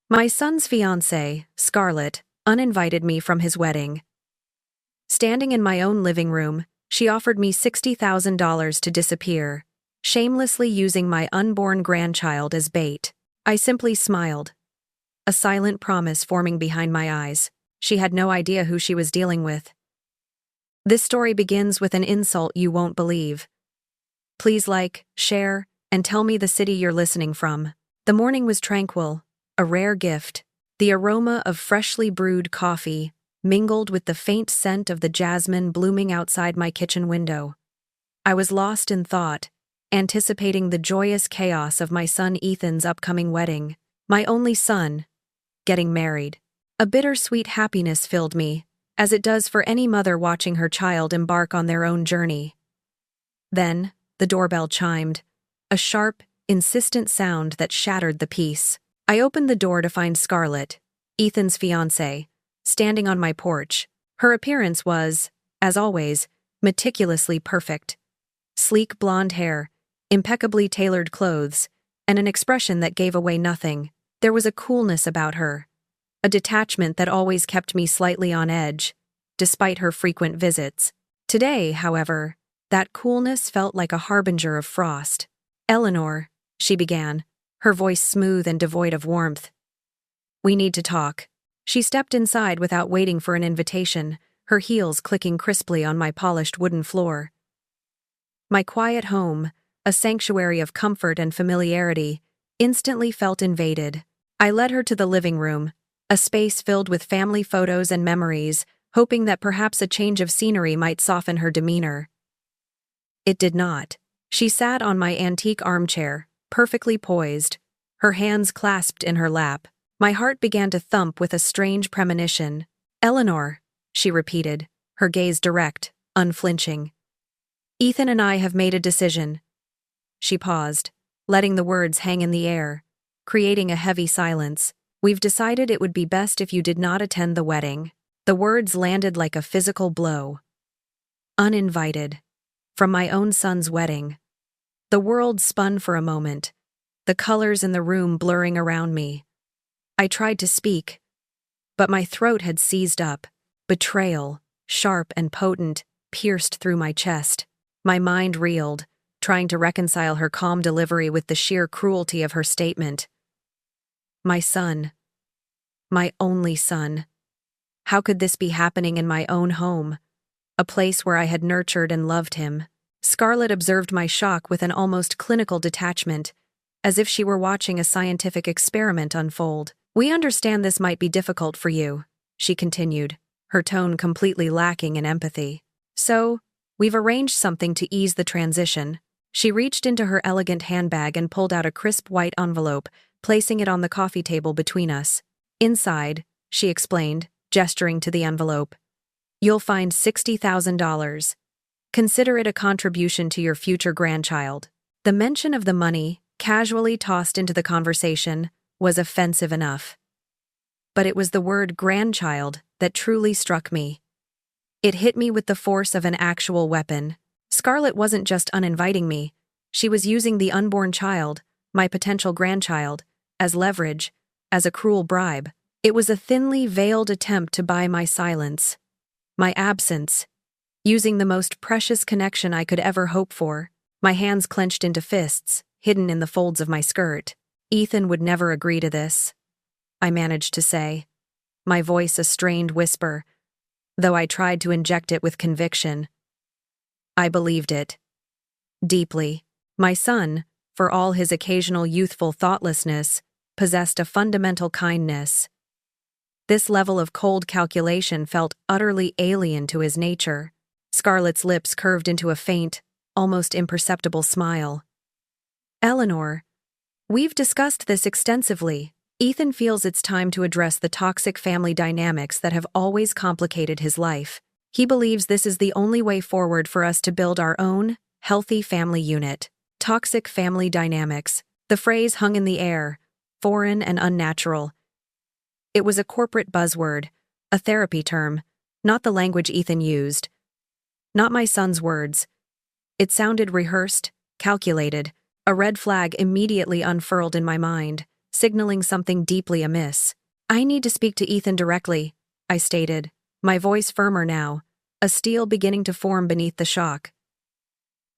My son's fiancée, Scarlett, uninvited me from his wedding. Standing in my own living room, she offered me $60,000 to disappear, shamelessly using my unborn grandchild as bait. I simply smiled, a silent promise forming behind my eyes. She had no idea who she was dealing with. This story begins with an insult you won't believe. Please like, share, and tell me the city you're listening from. The morning was tranquil, a rare gift. The aroma of freshly brewed coffee mingled with the faint scent of the jasmine blooming outside my kitchen window. I was lost in thought, anticipating the joyous chaos of my son Ethan's upcoming wedding. My only son, getting married. A bittersweet happiness filled me, as it does for any mother watching her child embark on their own journey. Then, the doorbell chimed, a sharp, insistent sound that shattered the peace. I opened the door to find Scarlett, Ethan's fiancée, standing on my porch. Her appearance was, as always, meticulously perfect. Sleek blonde hair, impeccably tailored clothes, and an expression that gave away nothing. There was a coolness about her, a detachment that always kept me slightly on edge, despite her frequent visits. Today, however, that coolness felt like a harbinger of frost. "Eleanor," she began, her voice smooth and devoid of warmth. "We need to talk." She stepped inside without waiting for an invitation, her heels clicking crisply on my polished wooden floor. My quiet home, a sanctuary of comfort and familiarity, instantly felt invaded. I led her to the living room, a space filled with family photos and memories, hoping that perhaps a change of scenery might soften her demeanor. It did not. She sat on my antique armchair, perfectly poised, her hands clasped in her lap. My heart began to thump with a strange premonition. "Eleanor," she repeated, her gaze direct, unflinching. "Ethan and I have made a decision." She paused, letting the words hang in the air, creating a heavy silence. "We've decided it would be best if you did not attend the wedding." The words landed like a physical blow. Uninvited. From my own son's wedding. The world spun for a moment, the colors in the room blurring around me. I tried to speak, but my throat had seized up. Betrayal, sharp and potent, pierced through my chest. My mind reeled, trying to reconcile her calm delivery with the sheer cruelty of her statement. My son. My only son. How could this be happening in my own home, a place where I had nurtured and loved him? Scarlett observed my shock with an almost clinical detachment, as if she were watching a scientific experiment unfold. "We understand this might be difficult for you," she continued, her tone completely lacking in empathy. "So, we've arranged something to ease the transition." She reached into her elegant handbag and pulled out a crisp white envelope, placing it on the coffee table between us. "Inside," she explained, gesturing to the envelope, "you'll find $60,000. Consider it a contribution to your future grandchild." The mention of the money, casually tossed into the conversation, was offensive enough. But it was the word grandchild that truly struck me. It hit me with the force of an actual weapon. Scarlett wasn't just uninviting me, she was using the unborn child, my potential grandchild, as leverage, as a cruel bribe. It was a thinly veiled attempt to buy my silence, my absence, using the most precious connection I could ever hope for. My hands clenched into fists, hidden in the folds of my skirt. "Ethan would never agree to this," I managed to say, my voice a strained whisper, though I tried to inject it with conviction. I believed it. Deeply. My son, for all his occasional youthful thoughtlessness, possessed a fundamental kindness. This level of cold calculation felt utterly alien to his nature. Scarlett's lips curved into a faint, almost imperceptible smile. "Eleanor, we've discussed this extensively. Ethan feels it's time to address the toxic family dynamics that have always complicated his life. He believes this is the only way forward for us to build our own, healthy family unit." Toxic family dynamics. The phrase hung in the air, foreign and unnatural. It was a corporate buzzword, a therapy term, not the language Ethan used. Not my son's words. It sounded rehearsed, calculated. A red flag immediately unfurled in my mind, signaling something deeply amiss. "I need to speak to Ethan directly," I stated, my voice firmer now, a steel beginning to form beneath the shock.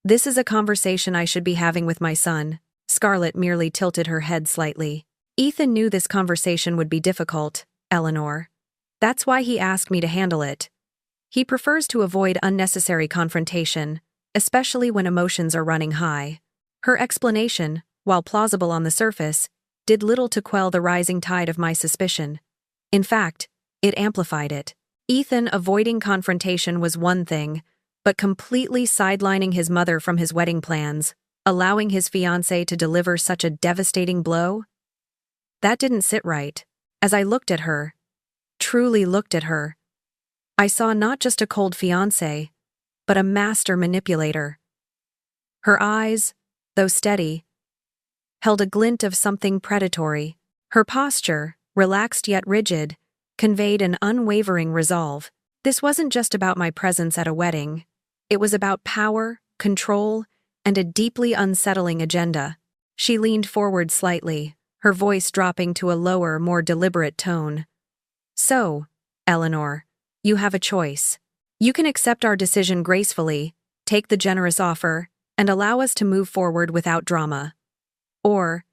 "This is a conversation I should be having with my son." Scarlett merely tilted her head slightly. "Ethan knew this conversation would be difficult, Eleanor. That's why he asked me to handle it. He prefers to avoid unnecessary confrontation, especially when emotions are running high." Her explanation, while plausible on the surface, did little to quell the rising tide of my suspicion. In fact, it amplified it. Ethan avoiding confrontation was one thing, but completely sidelining his mother from his wedding plans, allowing his fiancée to deliver such a devastating blow? That didn't sit right. As I looked at her, truly looked at her, I saw not just a cold fiancée, but a master manipulator. Her eyes, though steady, held a glint of something predatory. Her posture, relaxed yet rigid, conveyed an unwavering resolve. This wasn't just about my presence at a wedding. It was about power, control, and a deeply unsettling agenda. She leaned forward slightly, her voice dropping to a lower, more deliberate tone. "So, Eleanor, you have a choice. You can accept our decision gracefully, take the generous offer, and allow us to move forward without drama. Or,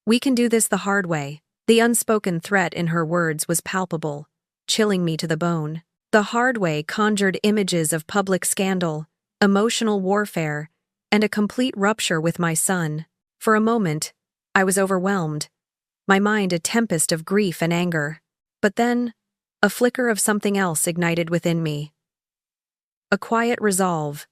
we can do this the hard way." The unspoken threat in her words was palpable, chilling me to the bone. The hard way conjured images of public scandal, emotional warfare, and a complete rupture with my son. For a moment, I was overwhelmed, my mind a tempest of grief and anger. But then, a flicker of something else ignited within me. A quiet resolve,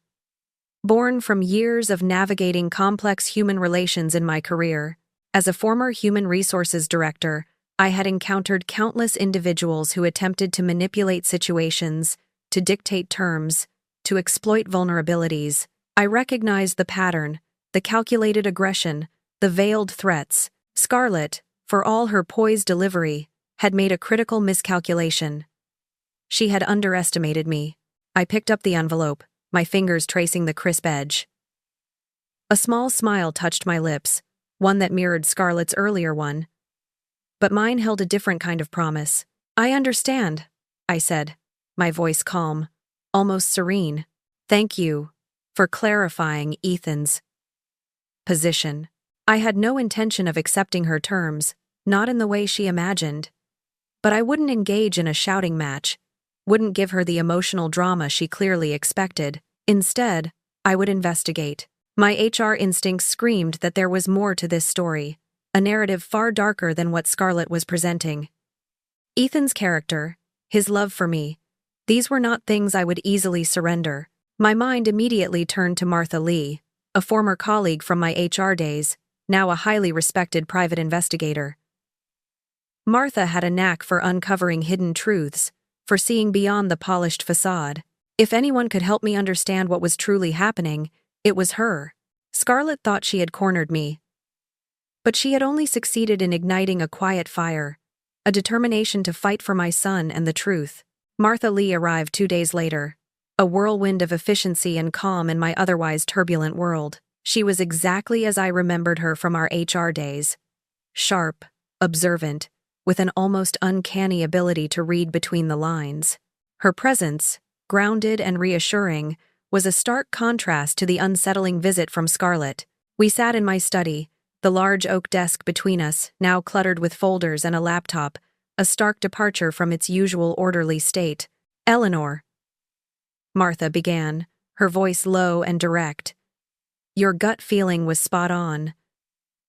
born from years of navigating complex human relations in my career. As a former human resources director, I had encountered countless individuals who attempted to manipulate situations, to dictate terms, to exploit vulnerabilities. I recognized the pattern, the calculated aggression, the veiled threats. Scarlett, for all her poised delivery, had made a critical miscalculation. She had underestimated me. I picked up the envelope, my fingers tracing the crisp edge. A small smile touched my lips, one that mirrored Scarlett's earlier one. But mine held a different kind of promise. "I understand," I said, my voice calm, almost serene. "Thank you for clarifying Ethan's position." I had no intention of accepting her terms, not in the way she imagined. But I wouldn't engage in a shouting match, wouldn't give her the emotional drama she clearly expected. Instead, I would investigate. My HR instincts screamed that there was more to this story, a narrative far darker than what Scarlett was presenting. Ethan's character, his love for me, these were not things I would easily surrender. My mind immediately turned to Martha Lee, a former colleague from my HR days, now a highly respected private investigator. Martha had a knack for uncovering hidden truths, for seeing beyond the polished facade. If anyone could help me understand what was truly happening, it was her. Scarlett thought she had cornered me. But she had only succeeded in igniting a quiet fire, a determination to fight for my son and the truth. Martha Lee arrived 2 days later, a whirlwind of efficiency and calm in my otherwise turbulent world. She was exactly as I remembered her from our HR days. Sharp, observant, with an almost uncanny ability to read between the lines. Her presence, grounded and reassuring, was a stark contrast to the unsettling visit from Scarlett. We sat in my study, the large oak desk between us, now cluttered with folders and a laptop, a stark departure from its usual orderly state. "Eleanor," Martha began, her voice low and direct. "Your gut feeling was spot on.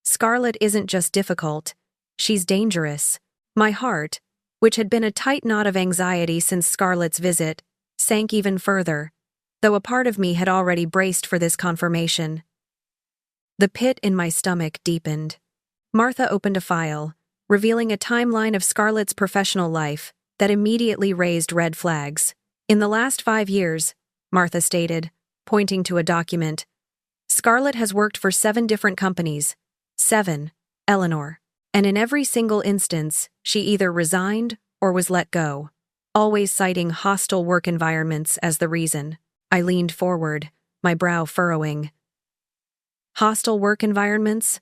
Scarlett isn't just difficult, she's dangerous." My heart, which had been a tight knot of anxiety since Scarlett's visit, sank even further, though a part of me had already braced for this confirmation. The pit in my stomach deepened. Martha opened a file, revealing a timeline of Scarlett's professional life that immediately raised red flags. "In the last 5 years," Martha stated, pointing to a document, "Scarlett has worked for 7 different companies. 7, Eleanor. And in every single instance, she either resigned or was let go, always citing hostile work environments as the reason." I leaned forward, my brow furrowing. Hostile work environments?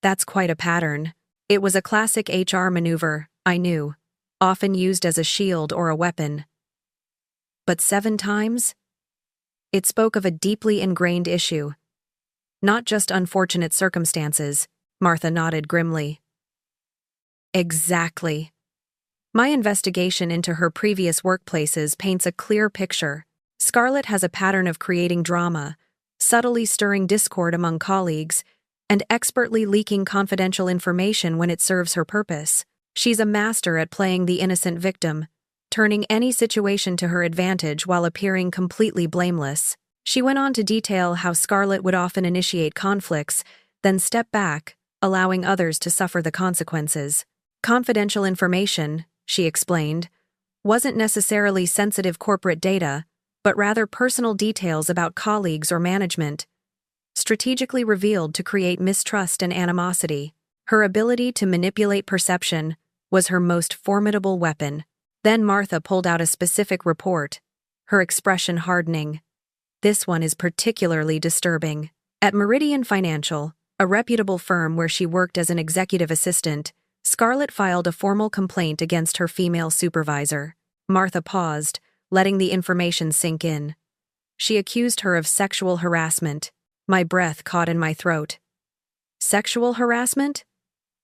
That's quite a pattern. It was a classic HR maneuver, I knew, often used as a shield or a weapon. But 7 times? It spoke of a deeply ingrained issue. Not just unfortunate circumstances, Martha nodded grimly. Exactly. My investigation into her previous workplaces paints a clear picture. Scarlett has a pattern of creating drama, subtly stirring discord among colleagues, and expertly leaking confidential information when it serves her purpose. She's a master at playing the innocent victim, turning any situation to her advantage while appearing completely blameless. She went on to detail how Scarlett would often initiate conflicts, then step back, allowing others to suffer the consequences. Confidential information, she explained, wasn't necessarily sensitive corporate data, but rather personal details about colleagues or management, strategically revealed to create mistrust and animosity. Her ability to manipulate perception was her most formidable weapon. Then Martha pulled out a specific report, her expression hardening. This one is particularly disturbing. At Meridian Financial, a reputable firm where she worked as an executive assistant, Scarlett filed a formal complaint against her female supervisor. Martha paused, letting the information sink in. She accused her of sexual harassment. My breath caught in my throat. Sexual harassment?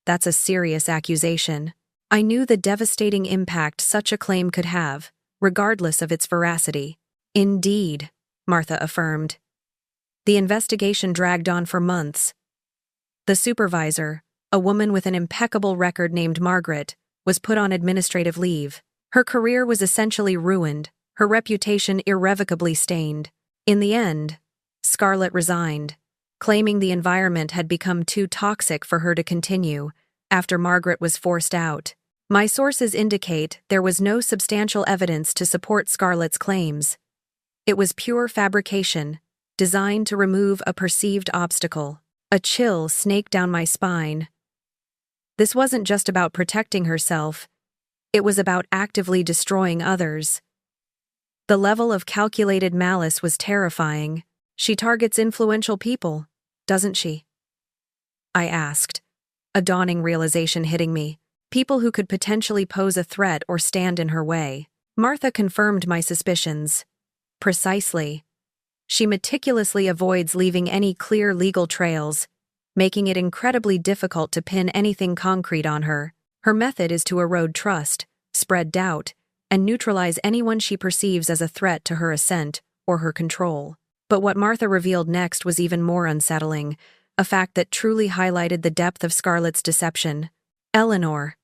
That's a serious accusation. I knew the devastating impact such a claim could have, regardless of its veracity. Indeed, Martha affirmed. The investigation dragged on for months. The supervisor, a woman with an impeccable record named Margaret, was put on administrative leave. Her career was essentially ruined, her reputation irrevocably stained. In the end, Scarlett resigned, claiming the environment had become too toxic for her to continue after Margaret was forced out. My sources indicate there was no substantial evidence to support Scarlett's claims. It was pure fabrication, designed to remove a perceived obstacle. A chill snaked down my spine. This wasn't just about protecting herself, it was about actively destroying others. The level of calculated malice was terrifying. She targets influential people, doesn't she? I asked, a dawning realization hitting me. People who could potentially pose a threat or stand in her way. Martha confirmed my suspicions. Precisely. She meticulously avoids leaving any clear legal trails, making it incredibly difficult to pin anything concrete on her. Her method is to erode trust, spread doubt, and neutralize anyone she perceives as a threat to her ascent or her control. But what Martha revealed next was even more unsettling, a fact that truly highlighted the depth of Scarlett's deception. Eleanor,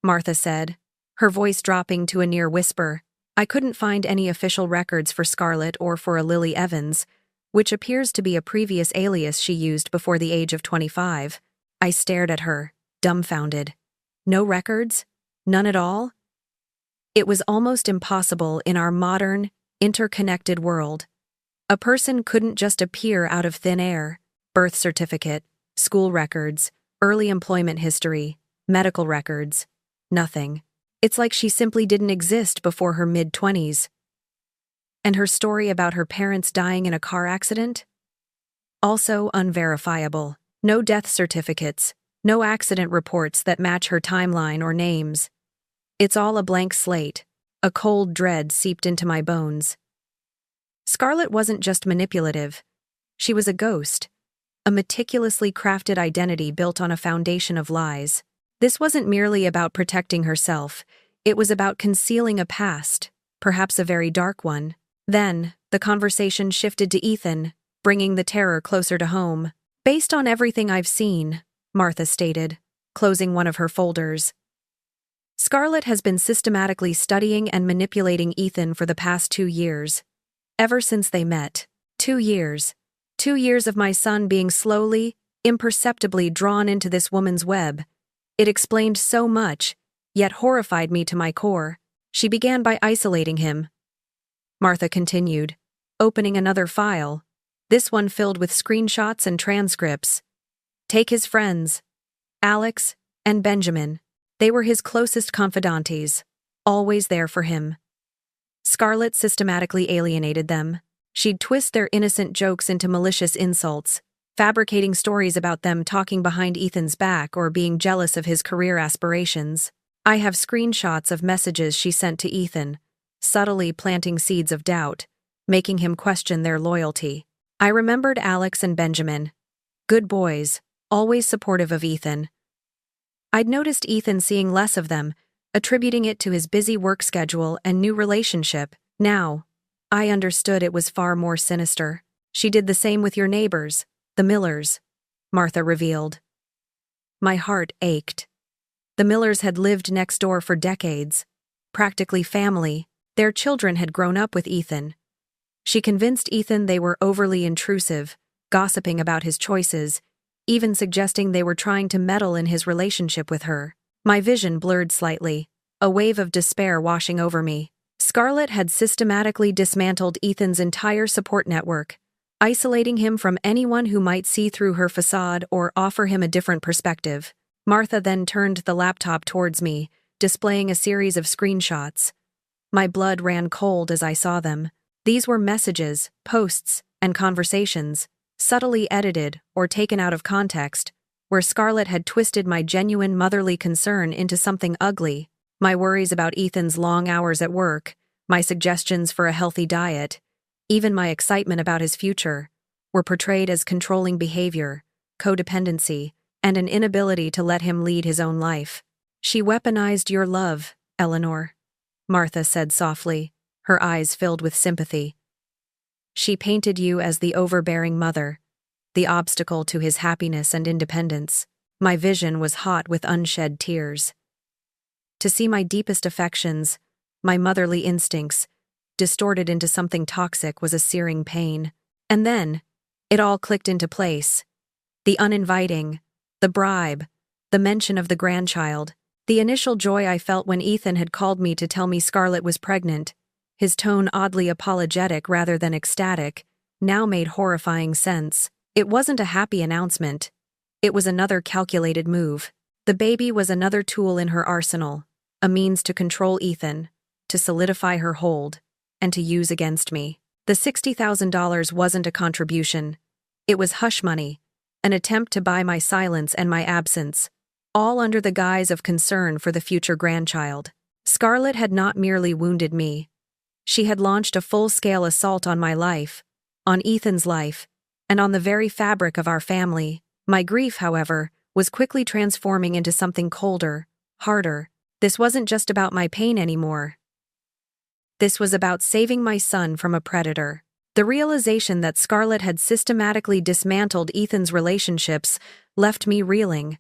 Martha said, her voice dropping to a near whisper. I couldn't find any official records for Scarlett or for a Lily Evans, which appears to be a previous alias she used before the age of 25. I stared at her, dumbfounded. No records? None at all? It was almost impossible in our modern, interconnected world. A person couldn't just appear out of thin air. Birth certificate, school records, early employment history, medical records. Nothing. It's like she simply didn't exist before her mid-20s. And her story about her parents dying in a car accident? Also unverifiable. No death certificates, no accident reports that match her timeline or names. It's all a blank slate. A cold dread seeped into my bones. Scarlett wasn't just manipulative. She was a ghost, a meticulously crafted identity built on a foundation of lies. This wasn't merely about protecting herself, it was about concealing a past, perhaps a very dark one. Then, the conversation shifted to Ethan, bringing the terror closer to home. Based on everything I've seen, Martha stated, closing one of her folders. Scarlett has been systematically studying and manipulating Ethan for the past 2 years. Ever since they met. 2 years. 2 years of my son being slowly, imperceptibly drawn into this woman's web. It explained so much, yet horrified me to my core. She began by isolating him. Martha continued, opening another file, this one filled with screenshots and transcripts. Take his friends, Alex and Benjamin. They were his closest confidantes, always there for him. Scarlett systematically alienated them. She'd twist their innocent jokes into malicious insults, fabricating stories about them talking behind Ethan's back or being jealous of his career aspirations. I have screenshots of messages she sent to Ethan, subtly planting seeds of doubt, making him question their loyalty. I remembered Alex and Benjamin. Good boys, always supportive of Ethan. I'd noticed Ethan seeing less of them, attributing it to his busy work schedule and new relationship. Now, I understood it was far more sinister. She did the same with your neighbors, the Millers, Martha revealed. My heart ached. The Millers had lived next door for decades, practically family. Their children had grown up with Ethan. She convinced Ethan they were overly intrusive, gossiping about his choices, even suggesting they were trying to meddle in his relationship with her. My vision blurred slightly, a wave of despair washing over me. Scarlett had systematically dismantled Ethan's entire support network, isolating him from anyone who might see through her facade or offer him a different perspective. Martha then turned the laptop towards me, displaying a series of screenshots. My blood ran cold as I saw them. These were messages, posts, and conversations, subtly edited or taken out of context, where Scarlett had twisted my genuine motherly concern into something ugly. My worries about Ethan's long hours at work, my suggestions for a healthy diet, even my excitement about his future, were portrayed as controlling behavior, codependency, and an inability to let him lead his own life. She weaponized your love, Eleanor, Martha said softly, her eyes filled with sympathy. She painted you as the overbearing mother, the obstacle to his happiness and independence. My vision was hot with unshed tears. To see my deepest affections, my motherly instincts, distorted into something toxic was a searing pain. And then, it all clicked into place. The uninviting, the bribe, the mention of the grandchild, the initial joy I felt when Ethan had called me to tell me Scarlett was pregnant, his tone oddly apologetic rather than ecstatic, now made horrifying sense. It wasn't a happy announcement. It was another calculated move. The baby was another tool in her arsenal, a means to control Ethan, to solidify her hold, and to use against me. The $60,000 wasn't a contribution. It was hush money, an attempt to buy my silence and my absence, all under the guise of concern for the future grandchild. Scarlett had not merely wounded me. She had launched a full-scale assault on my life, on Ethan's life, and on the very fabric of our family. My grief, however, was quickly transforming into something colder, harder. This wasn't just about my pain anymore. This was about saving my son from a predator. The realization that Scarlett had systematically dismantled Ethan's relationships left me reeling.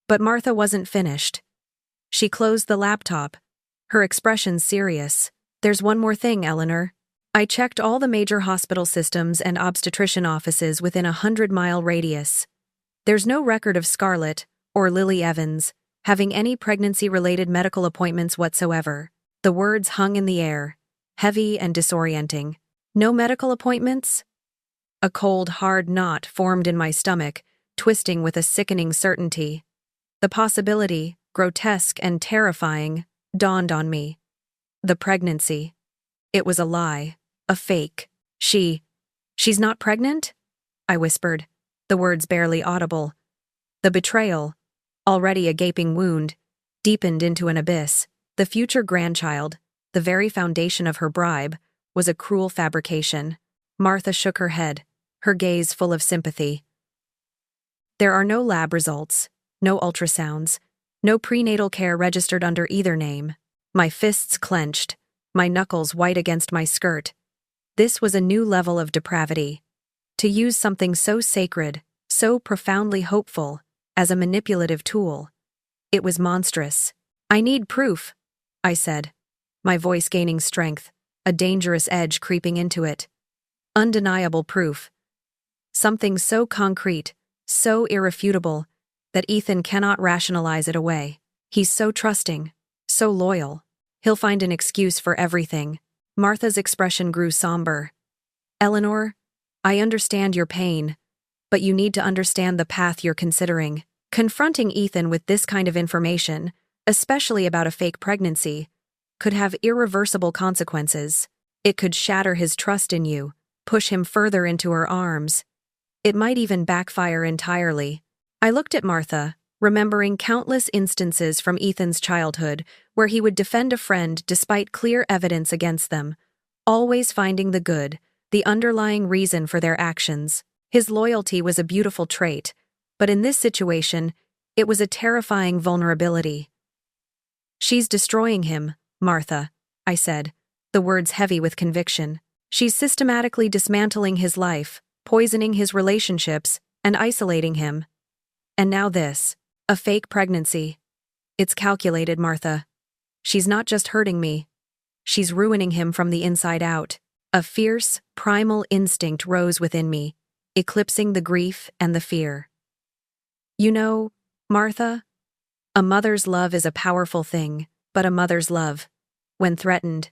But Martha wasn't finished. She closed the laptop, her expression serious. There's one more thing, Eleanor. I checked all the major hospital systems and obstetrician offices within a 100-mile radius. There's no record of Scarlett, or Lily Evans, having any pregnancy-related medical appointments whatsoever. The words hung in the air, heavy and disorienting. No medical appointments? A cold, hard knot formed in my stomach, twisting with a sickening certainty. The possibility, grotesque and terrifying, dawned on me. The pregnancy. It was a lie, a fake. She's not pregnant? I whispered, the words barely audible. The betrayal, already a gaping wound, deepened into an abyss. The future grandchild, the very foundation of her bribe, was a cruel fabrication. Martha shook her head, her gaze full of sympathy. There are no lab results, no ultrasounds, no prenatal care registered under either name. My fists clenched, my knuckles white against my skirt. This was a new level of depravity. To use something so sacred, so profoundly hopeful, as a manipulative tool. It was monstrous. I need proof, I said, my voice gaining strength, a dangerous edge creeping into it. Undeniable proof. Something so concrete, so irrefutable, that Ethan cannot rationalize it away. He's so trusting, so loyal. He'll find an excuse for everything. Martha's expression grew somber. Eleanor, I understand your pain, but you need to understand the path you're considering. Confronting Ethan with this kind of information, especially about a fake pregnancy, could have irreversible consequences. It could shatter his trust in you, push him further into her arms. It might even backfire entirely. I looked at Martha, remembering countless instances from Ethan's childhood where he would defend a friend despite clear evidence against them, always finding the good, the underlying reason for their actions. His loyalty was a beautiful trait, but in this situation, it was a terrifying vulnerability. "She's destroying him, Martha," I said, the words heavy with conviction. "She's systematically dismantling his life, poisoning his relationships, and isolating him. And now this, a fake pregnancy. It's calculated, Martha. She's not just hurting me. She's ruining him from the inside out." A fierce, primal instinct rose within me, eclipsing the grief and the fear. "You know, Martha, a mother's love is a powerful thing, but a mother's love, when threatened,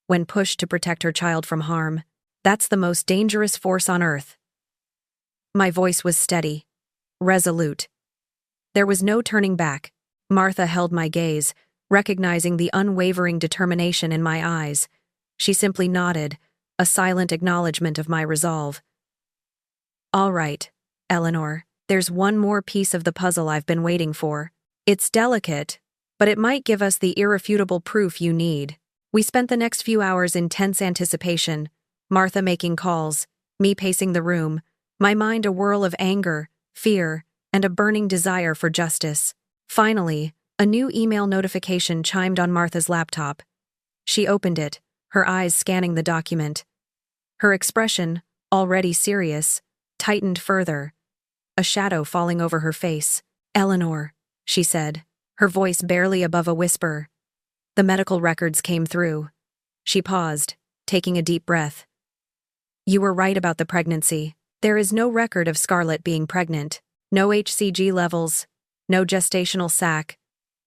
when pushed to protect her child from harm, that's the most dangerous force on earth." My voice was steady, resolute. There was no turning back. Martha held my gaze, recognizing the unwavering determination in my eyes. She simply nodded, a silent acknowledgement of my resolve. "All right, Eleanor, there's one more piece of the puzzle I've been waiting for. It's delicate, but it might give us the irrefutable proof you need." We spent the next few hours in tense anticipation, Martha making calls, me pacing the room, my mind a whirl of anger, fear, and a burning desire for justice. Finally, a new email notification chimed on Martha's laptop. She opened it, her eyes scanning the document. Her expression, already serious, tightened further, a shadow falling over her face. "Eleanor," she said, her voice barely above a whisper. The medical records came through. She paused, taking a deep breath. "You were right about the pregnancy. There is no record of Scarlett being pregnant. No HCG levels, no gestational sac,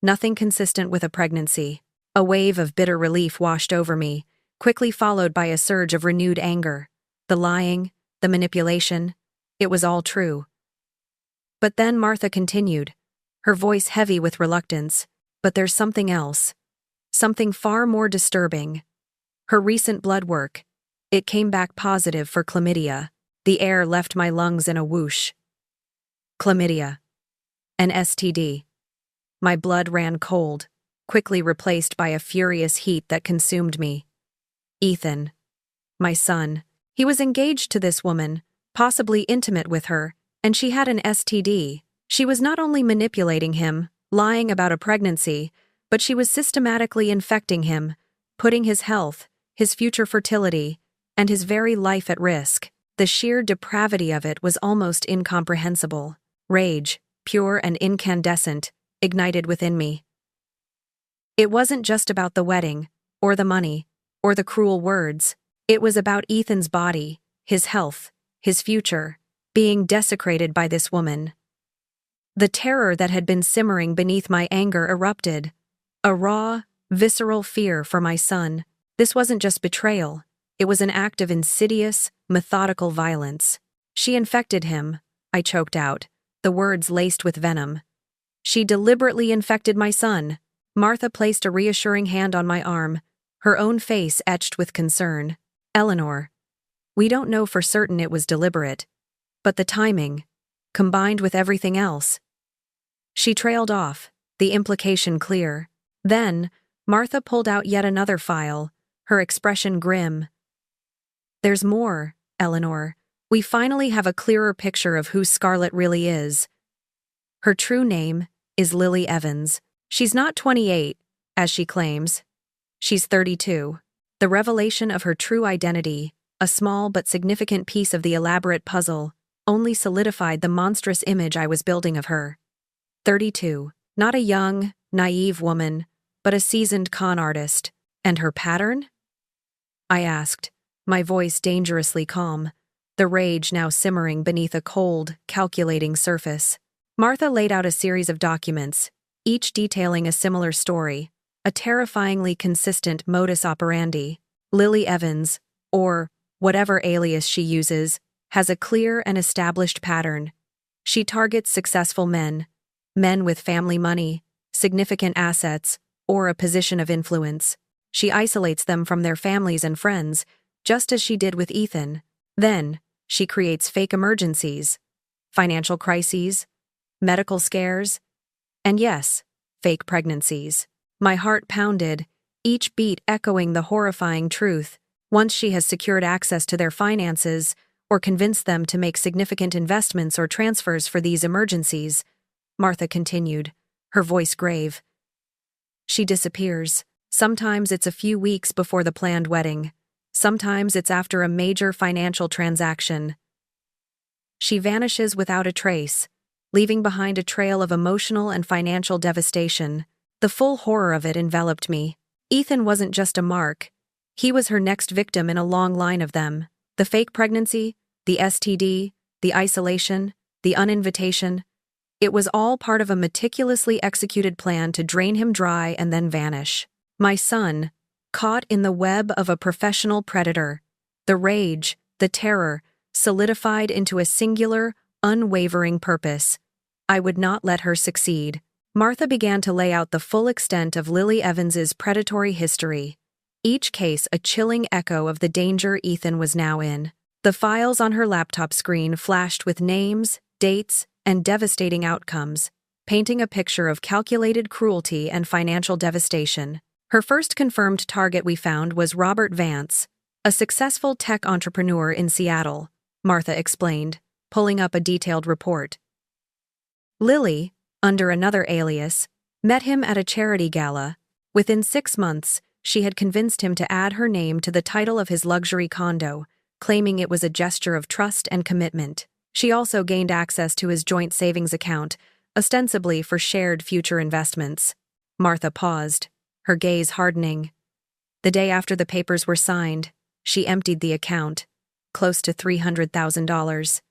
nothing consistent with a pregnancy." A wave of bitter relief washed over me, quickly followed by a surge of renewed anger. The lying, the manipulation, it was all true. But then Martha continued, her voice heavy with reluctance. "But there's something else. Something far more disturbing. Her recent blood work. It came back positive for chlamydia." The air left my lungs in a whoosh. Chlamydia. An STD. My blood ran cold, quickly replaced by a furious heat that consumed me. Ethan. My son. He was engaged to this woman, possibly intimate with her, and she had an STD. She was not only manipulating him, lying about a pregnancy, but she was systematically infecting him, putting his health, his future fertility, and his very life at risk. The sheer depravity of it was almost incomprehensible. Rage, pure and incandescent, ignited within me. It wasn't just about the wedding, or the money, or the cruel words. It was about Ethan's body, his health, his future, being desecrated by this woman. The terror that had been simmering beneath my anger erupted. A raw, visceral fear for my son. This wasn't just betrayal. It was an act of insidious, methodical violence. "She infected him," I choked out, the words laced with venom. "She deliberately infected my son." Martha placed a reassuring hand on my arm, her own face etched with concern. "Eleanor, we don't know for certain it was deliberate, but the timing, combined with everything else." She trailed off, the implication clear. Then, Martha pulled out yet another file, her expression grim. "There's more, Eleanor. We finally have a clearer picture of who Scarlett really is. Her true name is Lily Evans. She's not 28, as she claims. She's 32. The revelation of her true identity, a small but significant piece of the elaborate puzzle, only solidified the monstrous image I was building of her. 32. Not a young, naive woman, but a seasoned con artist. And her pattern? I asked, my voice dangerously calm, the rage now simmering beneath a cold, calculating surface. Martha laid out a series of documents, each detailing a similar story, a terrifyingly consistent modus operandi. Lily Evans, or whatever alias she uses, has a clear and established pattern. She targets successful men with family money, significant assets, or a position of influence. She isolates them from their families and friends, just as she did with Ethan. Then, she creates fake emergencies, financial crises, medical scares, and yes, fake pregnancies. My heart pounded, each beat echoing the horrifying truth. Once she has secured access to their finances or convinced them to make significant investments or transfers for these emergencies, Martha continued, her voice grave, she disappears. Sometimes it's a few weeks before the planned wedding. Sometimes it's after a major financial transaction. She vanishes without a trace, leaving behind a trail of emotional and financial devastation. The full horror of it enveloped me. Ethan wasn't just a mark. He was her next victim in a long line of them. The fake pregnancy, the STD, the isolation, the uninvitation. It was all part of a meticulously executed plan to drain him dry and then vanish. My son, caught in the web of a professional predator. The rage, the terror, solidified into a singular, unwavering purpose. I would not let her succeed. Martha began to lay out the full extent of Lily Evans's predatory history, each case a chilling echo of the danger Ethan was now in. The files on her laptop screen flashed with names, dates, and devastating outcomes, painting a picture of calculated cruelty and financial devastation. Her first confirmed target we found was Robert Vance, a successful tech entrepreneur in Seattle, Martha explained, pulling up a detailed report. Lily, under another alias, met him at a charity gala. Within 6 months, she had convinced him to add her name to the title of his luxury condo, claiming it was a gesture of trust and commitment. She also gained access to his joint savings account, ostensibly for shared future investments. Martha paused, her gaze hardening. The day after the papers were signed, she emptied the account, close to $300,000,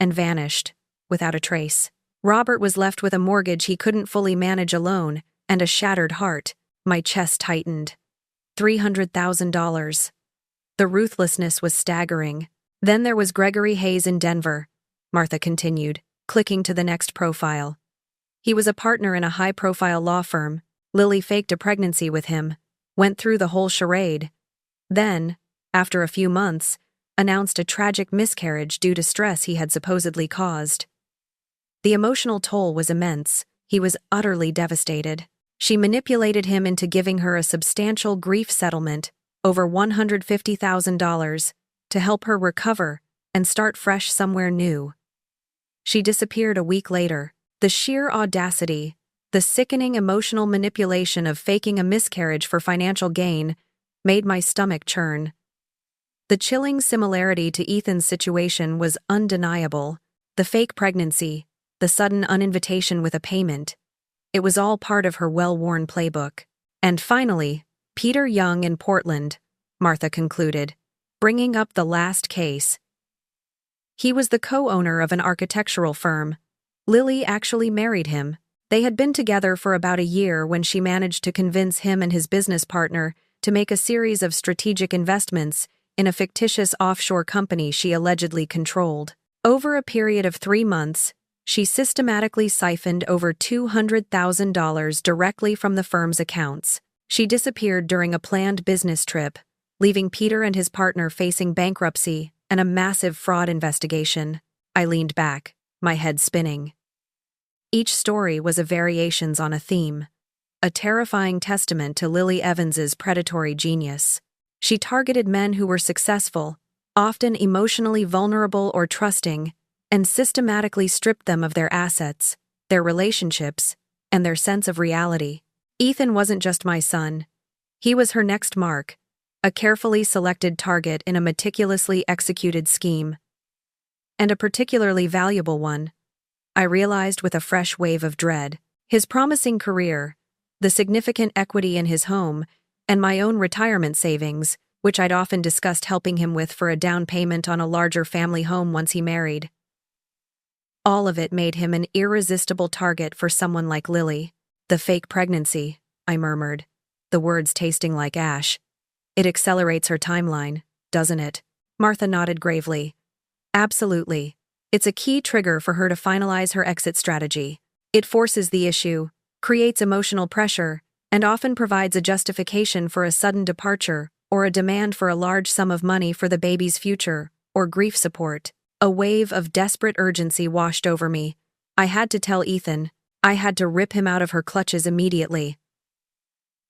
and vanished, without a trace. Robert was left with a mortgage he couldn't fully manage alone, and a shattered heart. My chest tightened. $300,000. The ruthlessness was staggering. Then there was Gregory Hayes in Denver, Martha continued, clicking to the next profile. He was a partner in a high-profile law firm. Lily faked a pregnancy with him, went through the whole charade. Then, after a few months, announced a tragic miscarriage due to stress he had supposedly caused. The emotional toll was immense. He was utterly devastated. She manipulated him into giving her a substantial grief settlement, over $150,000, to help her recover and start fresh somewhere new. She disappeared a week later. The sheer audacity, the sickening emotional manipulation of faking a miscarriage for financial gain, made my stomach churn. The chilling similarity to Ethan's situation was undeniable. The fake pregnancy, the sudden uninvitation with a payment. It was all part of her well-worn playbook. And finally, Peter Young in Portland, Martha concluded, bringing up the last case. He was the co-owner of an architectural firm. Lily actually married him. They had been together for about a year when she managed to convince him and his business partner to make a series of strategic investments in a fictitious offshore company she allegedly controlled. Over a period of 3 months, she systematically siphoned over $200,000 directly from the firm's accounts. She disappeared during a planned business trip, leaving Peter and his partner facing bankruptcy and a massive fraud investigation. I leaned back, my head spinning. Each story was a variations on a theme, a terrifying testament to Lily Evans's predatory genius. She targeted men who were successful, often emotionally vulnerable or trusting, and systematically stripped them of their assets, their relationships, and their sense of reality. Ethan wasn't just my son. He was her next mark, a carefully selected target in a meticulously executed scheme. And a particularly valuable one, I realized with a fresh wave of dread. His promising career, the significant equity in his home, and my own retirement savings, which I'd often discussed helping him with for a down payment on a larger family home once he married. All of it made him an irresistible target for someone like Lily. The fake pregnancy, I murmured, the words tasting like ash. It accelerates her timeline, doesn't it? Martha nodded gravely. Absolutely. It's a key trigger for her to finalize her exit strategy. It forces the issue, creates emotional pressure, and often provides a justification for a sudden departure or a demand for a large sum of money for the baby's future or grief support. A wave of desperate urgency washed over me. I had to tell Ethan. I had to rip him out of her clutches immediately.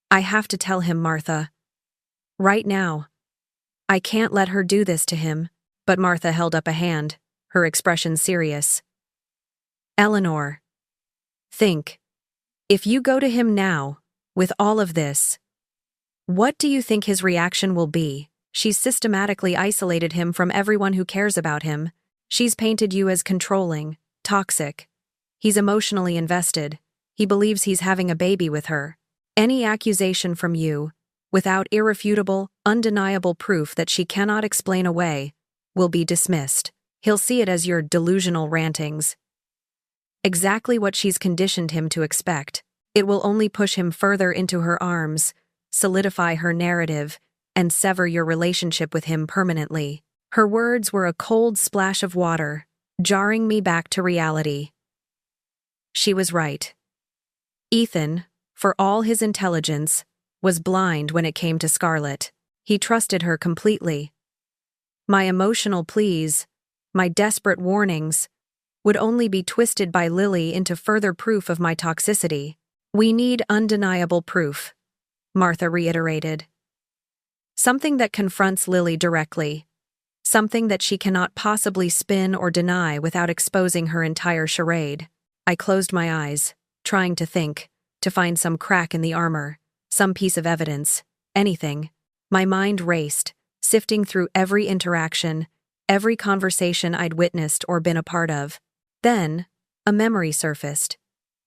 I have to tell him, Martha. Right now. I can't let her do this to him. But Martha held up a hand, her expression serious. Eleanor. Think. If you go to him now, with all of this, what do you think his reaction will be? She's systematically isolated him from everyone who cares about him. She's painted you as controlling, toxic. He's emotionally invested. He believes he's having a baby with her. Any accusation from you, without irrefutable, undeniable proof that she cannot explain away, will be dismissed. He'll see it as your delusional rantings. Exactly what she's conditioned him to expect. It will only push him further into her arms, solidify her narrative, and sever your relationship with him permanently. Her words were a cold splash of water, jarring me back to reality. She was right. Ethan, for all his intelligence, was blind when it came to Scarlett. He trusted her completely. My emotional pleas, my desperate warnings, would only be twisted by Lily into further proof of my toxicity. We need undeniable proof, Martha reiterated. Something that confronts Lily directly. Something that she cannot possibly spin or deny without exposing her entire charade. I closed my eyes, trying to think, to find some crack in the armor, some piece of evidence, anything. My mind raced, sifting through every interaction, every conversation I'd witnessed or been a part of. Then, a memory surfaced.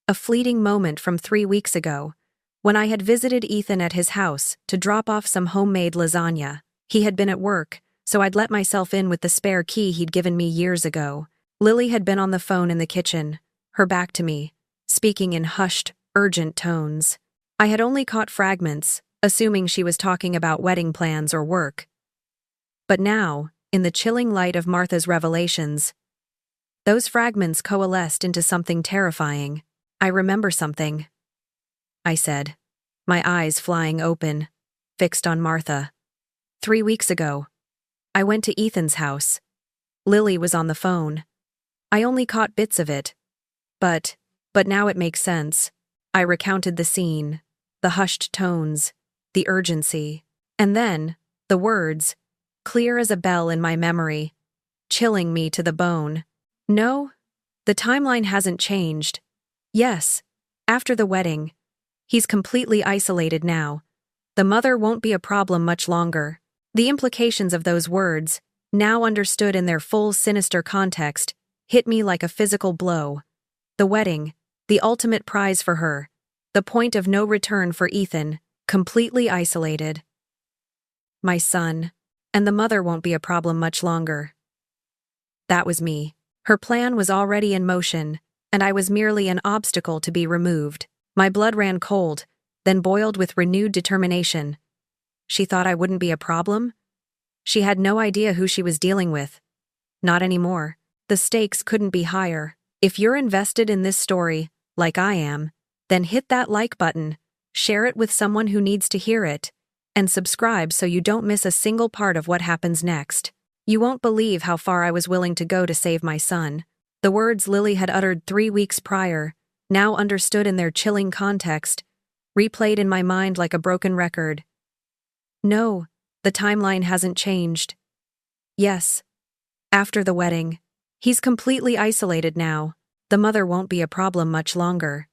A fleeting moment from 3 weeks ago, when I had visited Ethan at his house to drop off some homemade lasagna. He had been at work, so I'd let myself in with the spare key he'd given me years ago. Lily had been on the phone in the kitchen, her back to me, speaking in hushed, urgent tones. I had only caught fragments, assuming she was talking about wedding plans or work. But now, in the chilling light of Martha's revelations, those fragments coalesced into something terrifying. I remember something, I said, my eyes flying open, fixed on Martha. 3 weeks ago, I went to Ethan's house. Lily was on the phone. I only caught bits of it. But now it makes sense. I recounted the scene, the hushed tones, the urgency, and then, the words, clear as a bell in my memory, chilling me to the bone. No, the timeline hasn't changed. Yes, after the wedding. He's completely isolated now. The mother won't be a problem much longer. The implications of those words, now understood in their full sinister context, hit me like a physical blow. The wedding, the ultimate prize for her, the point of no return for Ethan, completely isolated. My son, and the mother won't be a problem much longer. That was me. Her plan was already in motion, and I was merely an obstacle to be removed. My blood ran cold, then boiled with renewed determination. She thought I wouldn't be a problem? She had no idea who she was dealing with. Not anymore. The stakes couldn't be higher. If you're invested in this story, like I am, then hit that like button, share it with someone who needs to hear it, and subscribe so you don't miss a single part of what happens next. You won't believe how far I was willing to go to save my son. The words Lily had uttered 3 weeks prior, now understood in their chilling context, replayed in my mind like a broken record. No, the timeline hasn't changed. Yes, after the wedding. He's completely isolated now. The mother won't be a problem much longer.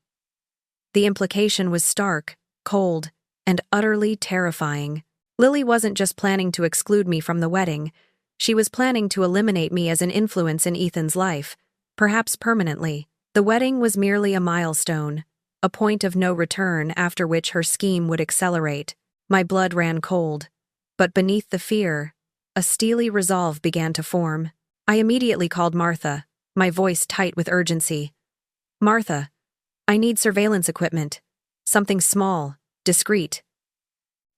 The implication was stark, cold, and utterly terrifying. Lily wasn't just planning to exclude me from the wedding. She was planning to eliminate me as an influence in Ethan's life, perhaps permanently. The wedding was merely a milestone, a point of no return after which her scheme would accelerate. My blood ran cold. But beneath the fear, a steely resolve began to form. I immediately called Martha, my voice tight with urgency. Martha, I need surveillance equipment. Something small, discreet.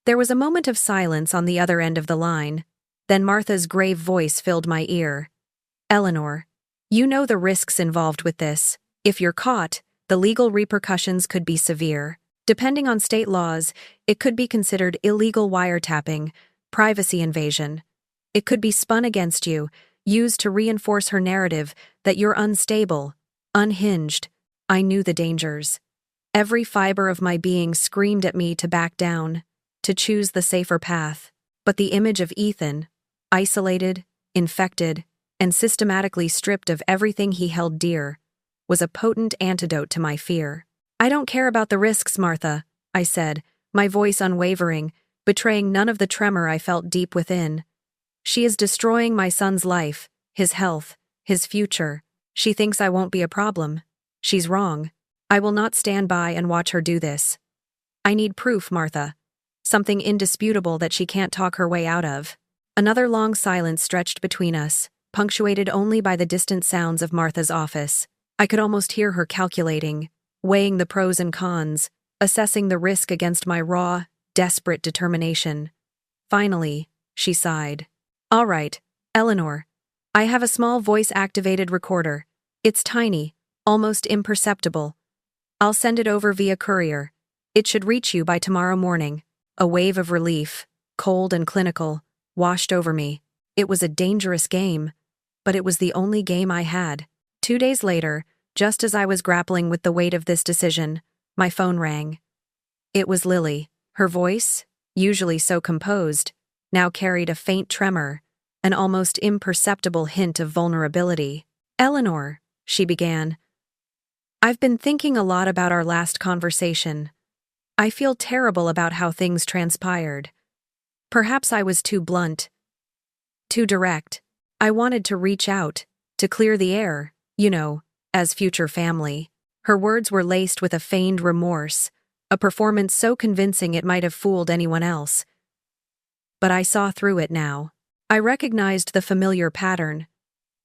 There was a moment of silence on the other end of the line. Then Martha's grave voice filled my ear. Eleanor, you know the risks involved with this. If you're caught, the legal repercussions could be severe. Depending on state laws, it could be considered illegal wiretapping, privacy invasion. It could be spun against you, used to reinforce her narrative that you're unstable, unhinged. I knew the dangers. Every fiber of my being screamed at me to back down, to choose the safer path. But the image of Ethan, isolated, infected, and systematically stripped of everything he held dear, was a potent antidote to my fear. "I don't care about the risks, Martha," I said, my voice unwavering, betraying none of the tremor I felt deep within. "She is destroying my son's life, his health, his future. She thinks I won't be a problem. She's wrong. I will not stand by and watch her do this. I need proof, Martha. Something indisputable that she can't talk her way out of." Another long silence stretched between us, punctuated only by the distant sounds of Martha's office. I could almost hear her calculating, weighing the pros and cons, assessing the risk against my raw, desperate determination. Finally, she sighed. "All right, Eleanor. I have a small voice-activated recorder. It's tiny, almost imperceptible. I'll send it over via courier. It should reach you by tomorrow morning." A wave of relief, cold and clinical, washed over me. It was a dangerous game, but it was the only game I had. 2 days later, just as I was grappling with the weight of this decision, my phone rang. It was Lily. Her voice, usually so composed, now carried a faint tremor, an almost imperceptible hint of vulnerability. "Eleanor," she began, "I've been thinking a lot about our last conversation. I feel terrible about how things transpired. Perhaps I was too blunt, too direct. I wanted to reach out, to clear the air, as future family." Her words were laced with a feigned remorse, a performance so convincing it might have fooled anyone else. But I saw through it now. I recognized the familiar pattern.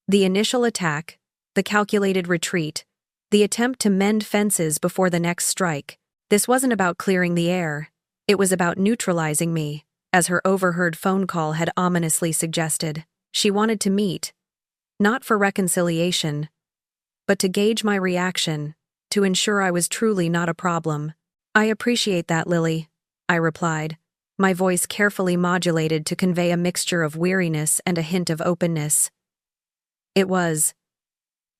The initial attack, the calculated retreat, the attempt to mend fences before the next strike. This wasn't about clearing the air. It was about neutralizing me, as her overheard phone call had ominously suggested. She wanted to meet, not for reconciliation, but to gauge my reaction, to ensure I was truly not a problem. "I appreciate that, Lily," I replied, my voice carefully modulated to convey a mixture of weariness and a hint of openness. It was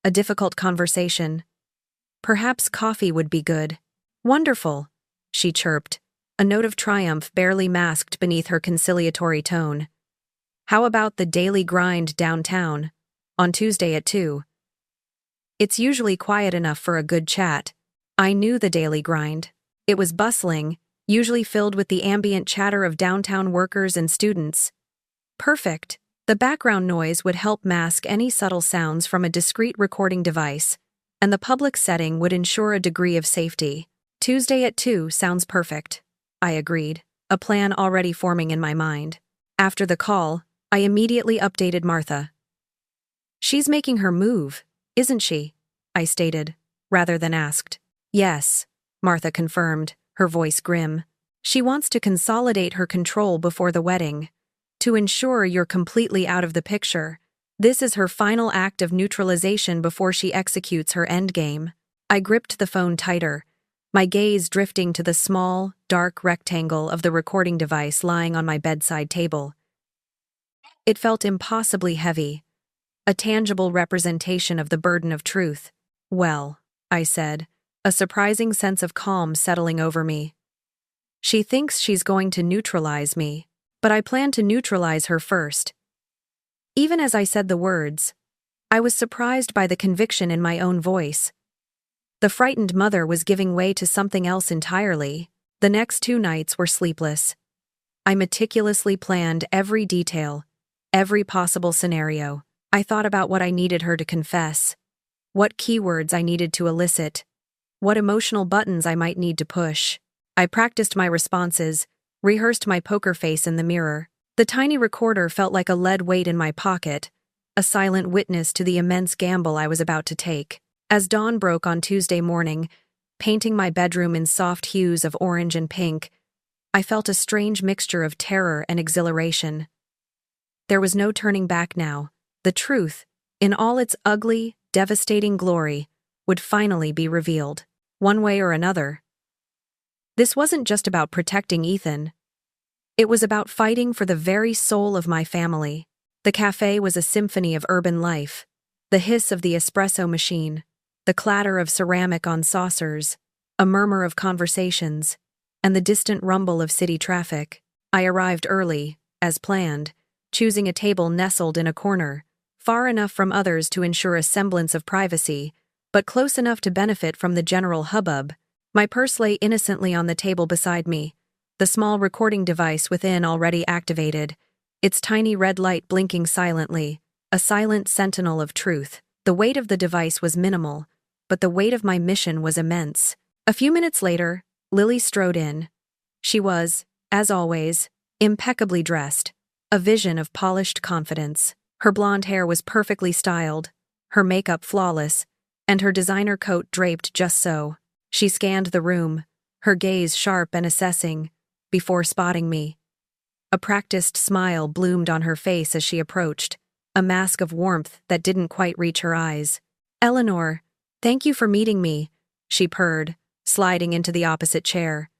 a difficult conversation. Perhaps coffee would be good. "Wonderful," she chirped, a note of triumph barely masked beneath her conciliatory tone. "How about the daily grind downtown, on Tuesday at 2? It's usually quiet enough for a good chat." I knew the daily grind. It was bustling, usually filled with the ambient chatter of downtown workers and students. Perfect. The background noise would help mask any subtle sounds from a discreet recording device, and the public setting would ensure a degree of safety. "Tuesday at 2 sounds perfect," I agreed, a plan already forming in my mind. After the call, I immediately updated Martha. "She's making her move, isn't she?" I stated, rather than asked. "Yes," Martha confirmed, her voice grim. "She wants to consolidate her control before the wedding. To ensure you're completely out of the picture. This is her final act of neutralization before she executes her endgame." I gripped the phone tighter, my gaze drifting to the small, dark rectangle of the recording device lying on my bedside table. It felt impossibly heavy, a tangible representation of the burden of truth. "Well," I said, a surprising sense of calm settling over me. "She thinks she's going to neutralize me, but I plan to neutralize her first." Even as I said the words, I was surprised by the conviction in my own voice. The frightened mother was giving way to something else entirely. The next 2 nights were sleepless. I meticulously planned every detail, every possible scenario. I thought about what I needed her to confess, what keywords I needed to elicit, what emotional buttons I might need to push. I practiced my responses, rehearsed my poker face in the mirror. The tiny recorder felt like a lead weight in my pocket, a silent witness to the immense gamble I was about to take. As dawn broke on Tuesday morning, painting my bedroom in soft hues of orange and pink, I felt a strange mixture of terror and exhilaration. There was no turning back now. The truth, in all its ugly, devastating glory, would finally be revealed, one way or another. This wasn't just about protecting Ethan. It was about fighting for the very soul of my family. The cafe was a symphony of urban life. The hiss of the espresso machine, the clatter of ceramic on saucers, a murmur of conversations, and the distant rumble of city traffic. I arrived early, as planned, choosing a table nestled in a corner, far enough from others to ensure a semblance of privacy, but close enough to benefit from the general hubbub. My purse lay innocently on the table beside me, the small recording device within already activated, its tiny red light blinking silently, a silent sentinel of truth. The weight of the device was minimal, but the weight of my mission was immense. A few minutes later, Lily strode in. She was, as always, impeccably dressed, a vision of polished confidence. Her blonde hair was perfectly styled, her makeup flawless, and her designer coat draped just so. She scanned the room, her gaze sharp and assessing, before spotting me. A practiced smile bloomed on her face as she approached, a mask of warmth that didn't quite reach her eyes. "Eleanor, thank you for meeting me," she purred, sliding into the opposite chair.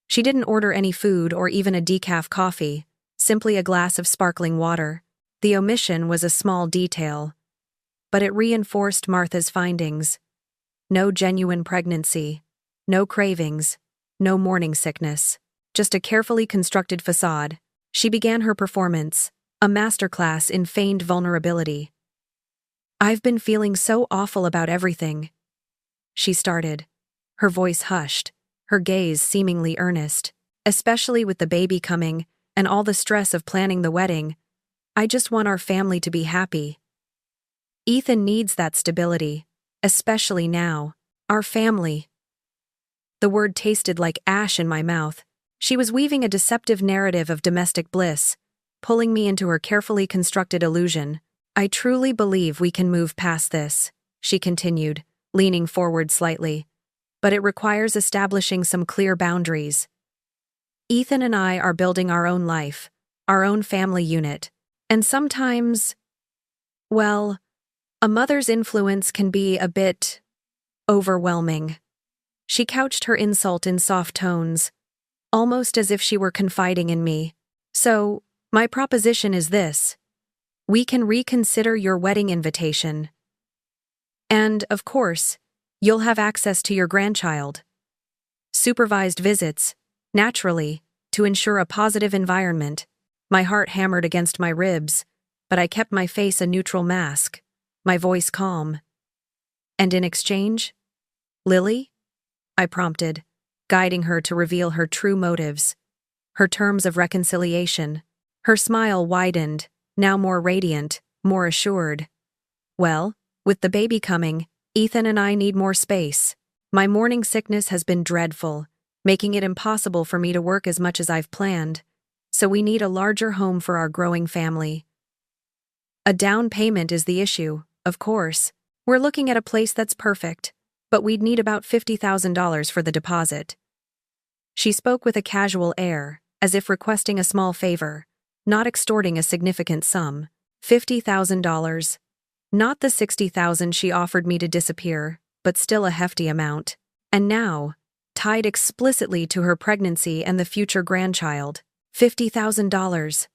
She didn't order any food or even a decaf coffee, simply a glass of sparkling water. The omission was a small detail, but it reinforced Martha's findings. No genuine pregnancy, no cravings, no morning sickness, just a carefully constructed facade. She began her performance, a masterclass in feigned vulnerability. "I've been feeling so awful about everything," she started, her voice hushed, her gaze seemingly earnest. "Especially with the baby coming and all the stress of planning the wedding. I just want our family to be happy. Ethan needs that stability, especially now. Our family." The word tasted like ash in my mouth. She was weaving a deceptive narrative of domestic bliss, pulling me into her carefully constructed illusion. "I truly believe we can move past this," she continued, leaning forward slightly. "But it requires establishing some clear boundaries. Ethan and I are building our own life, our own family unit, and sometimes, well, a mother's influence can be a bit overwhelming." She couched her insult in soft tones, almost as if she were confiding in me. "So, my proposition is this. We can reconsider your wedding invitation. And, of course, you'll have access to your grandchild. Supervised visits, naturally, to ensure a positive environment." My heart hammered against my ribs, but I kept my face a neutral mask, my voice calm. "And in exchange, Lily?" I prompted, guiding her to reveal her true motives, her terms of reconciliation. Her smile widened, now more radiant, more assured. "Well, with the baby coming, Ethan and I need more space. My morning sickness has been dreadful, making it impossible for me to work as much as I've planned, so we need a larger home for our growing family. A down payment is the issue, of course. We're looking at a place that's perfect, but we'd need about $50,000 for the deposit." She spoke with a casual air, as if requesting a small favor, not extorting a significant sum. $50,000. Not the $60,000 she offered me to disappear, but still a hefty amount. And now, tied explicitly to her pregnancy and the future grandchild. $50,000.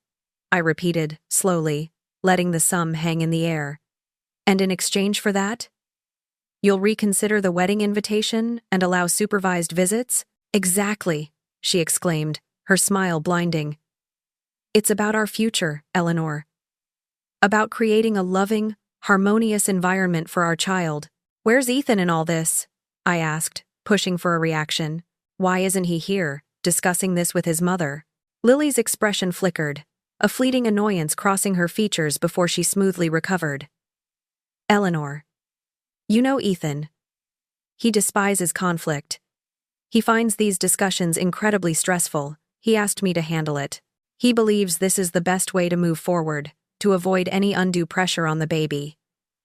I repeated, slowly, letting the sum hang in the air. "And in exchange for that? You'll reconsider the wedding invitation and allow supervised visits?" "Exactly," she exclaimed, her smile blinding. "It's about our future, Eleanor. About creating a loving, harmonious environment for our child." "Where's Ethan in all this?" I asked, pushing for a reaction. "Why isn't he here, discussing this with his mother?" Lily's expression flickered, a fleeting annoyance crossing her features before she smoothly recovered. "Eleanor, you know Ethan. He despises conflict. He finds these discussions incredibly stressful. He asked me to handle it. He believes this is the best way to move forward, to avoid any undue pressure on the baby."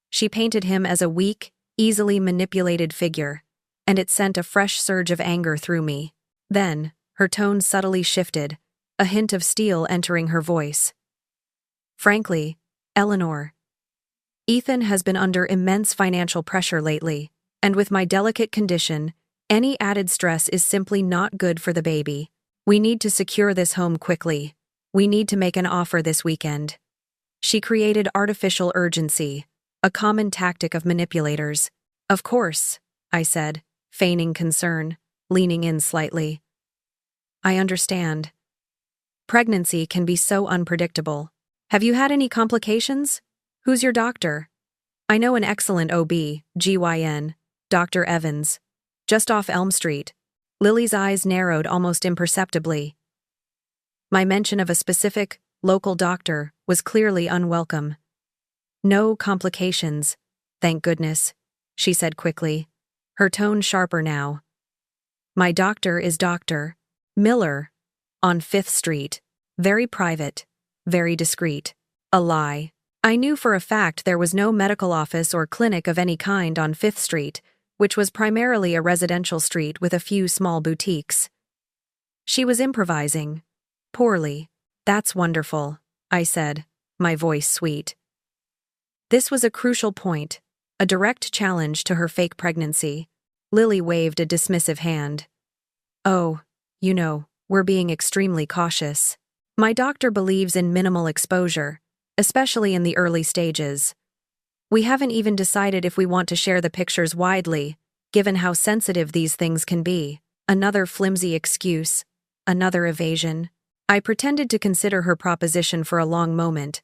She painted him as a weak, easily manipulated figure, and it sent a fresh surge of anger through me. Then, her tone subtly shifted, a hint of steel entering her voice. "Frankly, Eleanor, Ethan has been under immense financial pressure lately, and with my delicate condition, any added stress is simply not good for the baby. We need to secure this home quickly. We need to make an offer this weekend." She created artificial urgency, a common tactic of manipulators. Of course, I said, feigning concern, leaning in slightly. I understand. Pregnancy can be so unpredictable. Have you had any complications? Who's your doctor? I know an excellent OB/GYN, Dr. Evans. Just off Elm Street. Lily's eyes narrowed almost imperceptibly. My mention of a specific, local doctor was clearly unwelcome. No complications, thank goodness, she said quickly, her tone sharper now. My doctor is Dr. Miller, on 5th Street. Very private, very discreet. A lie. I knew for a fact there was no medical office or clinic of any kind on 5th Street, which was primarily a residential street with a few small boutiques. She was improvising. Poorly. That's wonderful, I said, my voice sweet. This was a crucial point, a direct challenge to her fake pregnancy. Lily waved a dismissive hand. Oh, we're being extremely cautious. My doctor believes in minimal exposure, especially in the early stages. We haven't even decided if we want to share the pictures widely, given how sensitive these things can be. Another flimsy excuse, another evasion. I pretended to consider her proposition for a long moment,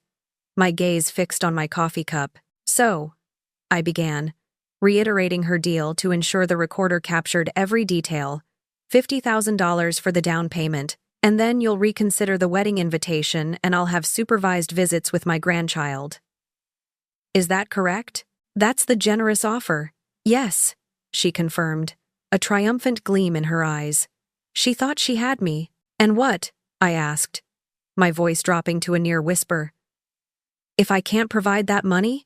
my gaze fixed on my coffee cup. So, I began, reiterating her deal to ensure the recorder captured every detail. $50,000 for the down payment, and then you'll reconsider the wedding invitation and I'll have supervised visits with my grandchild. Is that correct? That's the generous offer. Yes, she confirmed, a triumphant gleam in her eyes. She thought she had me. And what? I asked, my voice dropping to a near whisper. If I can't provide that money?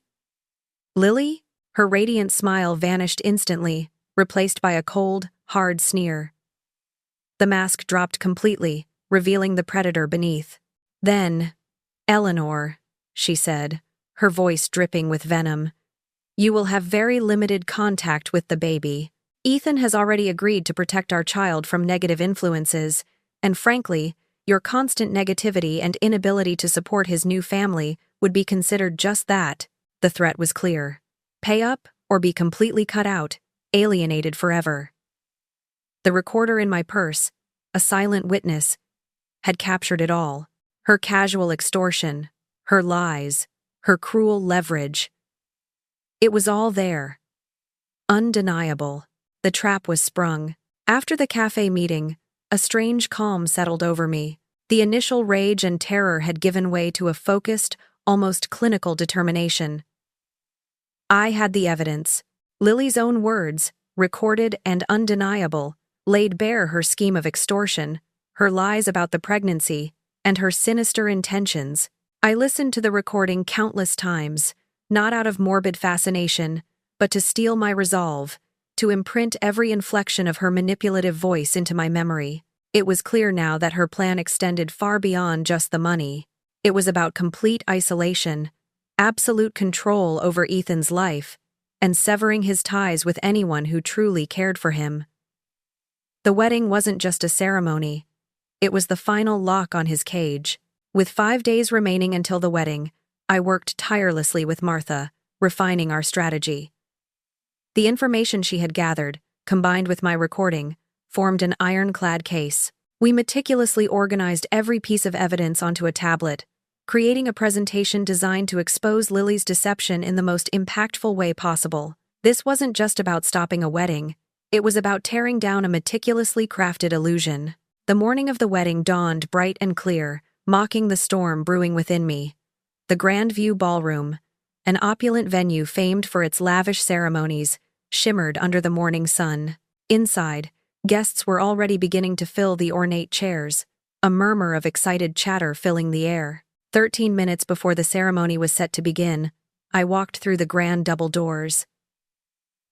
Lily? Her radiant smile vanished instantly, replaced by a cold, hard sneer. The mask dropped completely, revealing the predator beneath. Then, Eleanor, she said, her voice dripping with venom, you will have very limited contact with the baby. Ethan has already agreed to protect our child from negative influences, and frankly, your constant negativity and inability to support his new family would be considered just that. The threat was clear. Pay up or be completely cut out, alienated forever. The recorder in my purse, a silent witness, had captured it all. Her casual extortion, her lies, her cruel leverage. It was all there. Undeniable. The trap was sprung. After the cafe meeting, a strange calm settled over me. The initial rage and terror had given way to a focused, almost clinical determination. I had the evidence. Lily's own words, recorded and undeniable, laid bare her scheme of extortion, her lies about the pregnancy, and her sinister intentions. I listened to the recording countless times, not out of morbid fascination, but to steel my resolve, to imprint every inflection of her manipulative voice into my memory. It was clear now that her plan extended far beyond just the money. It was about complete isolation, absolute control over Ethan's life, and severing his ties with anyone who truly cared for him. The wedding wasn't just a ceremony. It was the final lock on his cage. With 5 days remaining until the wedding, I worked tirelessly with Martha, refining our strategy. The information she had gathered, combined with my recording, formed an ironclad case. We meticulously organized every piece of evidence onto a tablet, creating a presentation designed to expose Lily's deception in the most impactful way possible. This wasn't just about stopping a wedding, it was about tearing down a meticulously crafted illusion. The morning of the wedding dawned bright and clear, mocking the storm brewing within me. The Grand View Ballroom, an opulent venue famed for its lavish ceremonies, shimmered under the morning sun. Inside, guests were already beginning to fill the ornate chairs, a murmur of excited chatter filling the air. 13 minutes before the ceremony was set to begin, I walked through the grand double doors.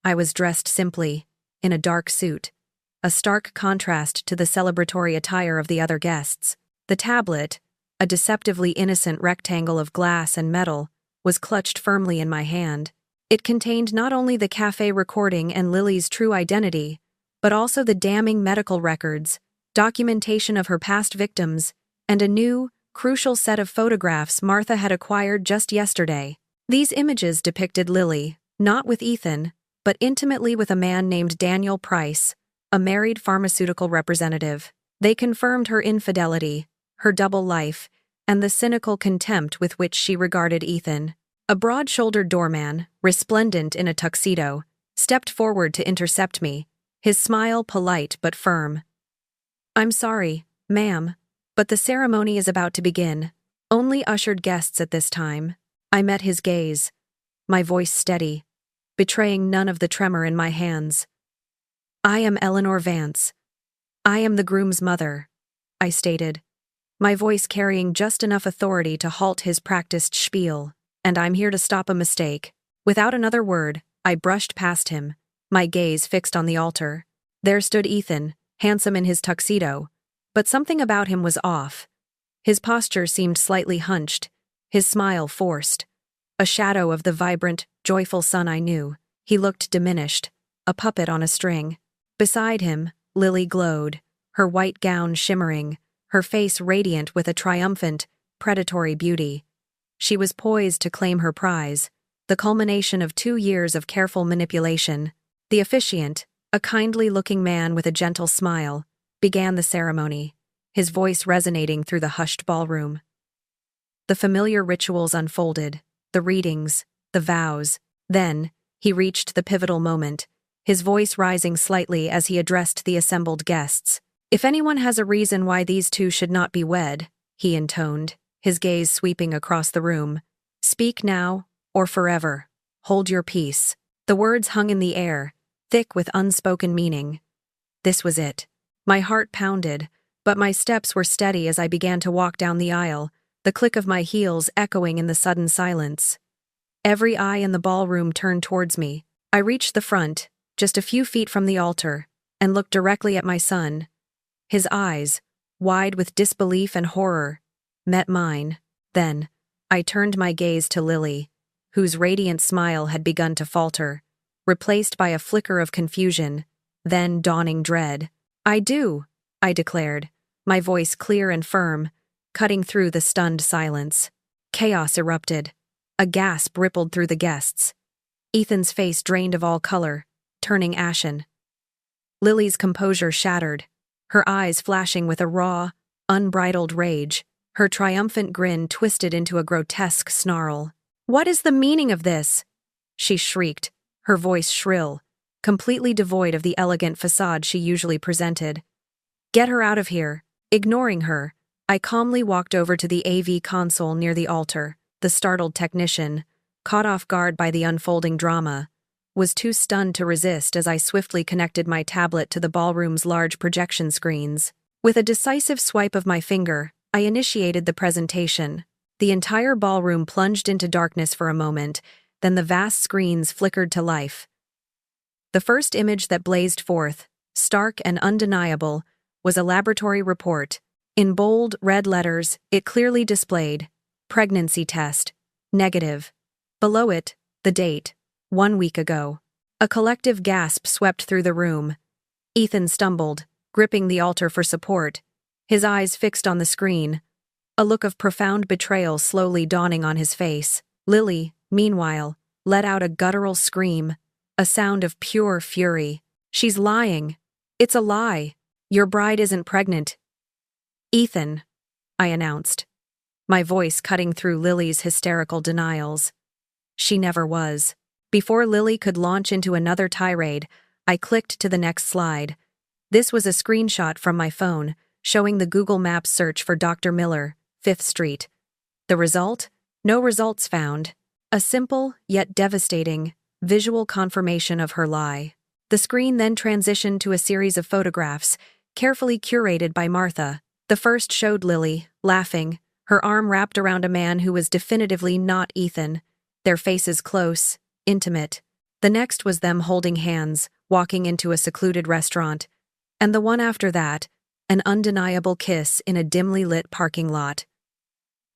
I was dressed simply, in a dark suit, a stark contrast to the celebratory attire of the other guests. The tablet, a deceptively innocent rectangle of glass and metal, was clutched firmly in my hand. It contained not only the cafe recording and Lily's true identity, but also the damning medical records, documentation of her past victims, and a new, crucial set of photographs Martha had acquired just yesterday. These images depicted Lily, not with Ethan, but intimately with a man named Daniel Price, a married pharmaceutical representative. They confirmed her infidelity, her double life, and the cynical contempt with which she regarded Ethan. A broad-shouldered doorman, resplendent in a tuxedo, stepped forward to intercept me, his smile polite but firm. "I'm sorry, ma'am, but the ceremony is about to begin. Only ushered guests at this time." I met his gaze, my voice steady, betraying none of the tremor in my hands. "I am Eleanor Vance. I am the groom's mother," I stated, my voice carrying just enough authority to halt his practiced spiel. "And I'm here to stop a mistake." Without another word, I brushed past him, my gaze fixed on the altar. There stood Ethan, handsome in his tuxedo, but something about him was off. His posture seemed slightly hunched, his smile forced, a shadow of the vibrant, joyful son I knew. He looked diminished, a puppet on a string. Beside him, Lily glowed, her white gown shimmering, her face radiant with a triumphant, predatory beauty. She was poised to claim her prize, the culmination of 2 years of careful manipulation. The officiant, a kindly-looking man with a gentle smile, began the ceremony, his voice resonating through the hushed ballroom. The familiar rituals unfolded, the readings, the vows. Then, he reached the pivotal moment, his voice rising slightly as he addressed the assembled guests. "If anyone has a reason why these two should not be wed," he intoned, his gaze sweeping across the room, "speak now, or forever. Hold your peace." The words hung in the air, thick with unspoken meaning. This was it. My heart pounded, but my steps were steady as I began to walk down the aisle, the click of my heels echoing in the sudden silence. Every eye in the ballroom turned towards me. I reached the front, just a few feet from the altar, and looked directly at my son. His eyes, wide with disbelief and horror, met mine. Then, I turned my gaze to Lily, whose radiant smile had begun to falter, replaced by a flicker of confusion, then dawning dread. "I do," I declared, my voice clear and firm, cutting through the stunned silence. Chaos erupted. A gasp rippled through the guests. Ethan's face drained of all color, turning ashen. Lily's composure shattered, her eyes flashing with a raw, unbridled rage, her triumphant grin twisted into a grotesque snarl. "What is the meaning of this?" she shrieked, her voice shrill, completely devoid of the elegant facade she usually presented. "Get her out of here." Ignoring her, I calmly walked over to the AV console near the altar. The startled technician, caught off guard by the unfolding drama, was too stunned to resist as I swiftly connected my tablet to the ballroom's large projection screens. With a decisive swipe of my finger, I initiated the presentation. The entire ballroom plunged into darkness for a moment, then the vast screens flickered to life. The first image that blazed forth, stark and undeniable, was a laboratory report. In bold, red letters, it clearly displayed, "Pregnancy test, negative." Below it, the date, 1 week ago. A collective gasp swept through the room. Ethan stumbled, gripping the altar for support, his eyes fixed on the screen, a look of profound betrayal slowly dawning on his face. Lily, meanwhile, let out a guttural scream, a sound of pure fury. "She's lying. It's a lie. Your bride isn't pregnant." "Ethan," I announced, my voice cutting through Lily's hysterical denials. "She never was." Before Lily could launch into another tirade, I clicked to the next slide. This was a screenshot from my phone, showing the Google Maps search for Dr. Miller, 5th Street. The result? No results found. A simple, yet devastating, visual confirmation of her lie. The screen then transitioned to a series of photographs, carefully curated by Martha. The first showed Lily, laughing, her arm wrapped around a man who was definitively not Ethan, their faces close, intimate. The next was them holding hands, walking into a secluded restaurant, and the one after that, an undeniable kiss in a dimly lit parking lot.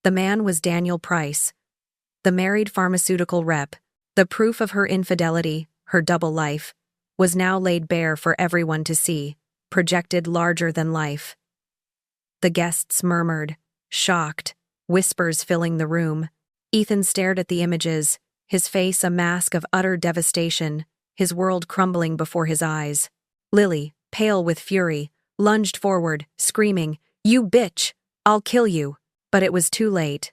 The man was Daniel Price, the married pharmaceutical rep. The proof of her infidelity, her double life, was now laid bare for everyone to see, projected larger than life. The guests murmured, shocked, whispers filling the room. Ethan stared at the images, his face a mask of utter devastation, his world crumbling before his eyes. Lily, pale with fury, lunged forward, screaming, "You bitch! I'll kill you!" But it was too late.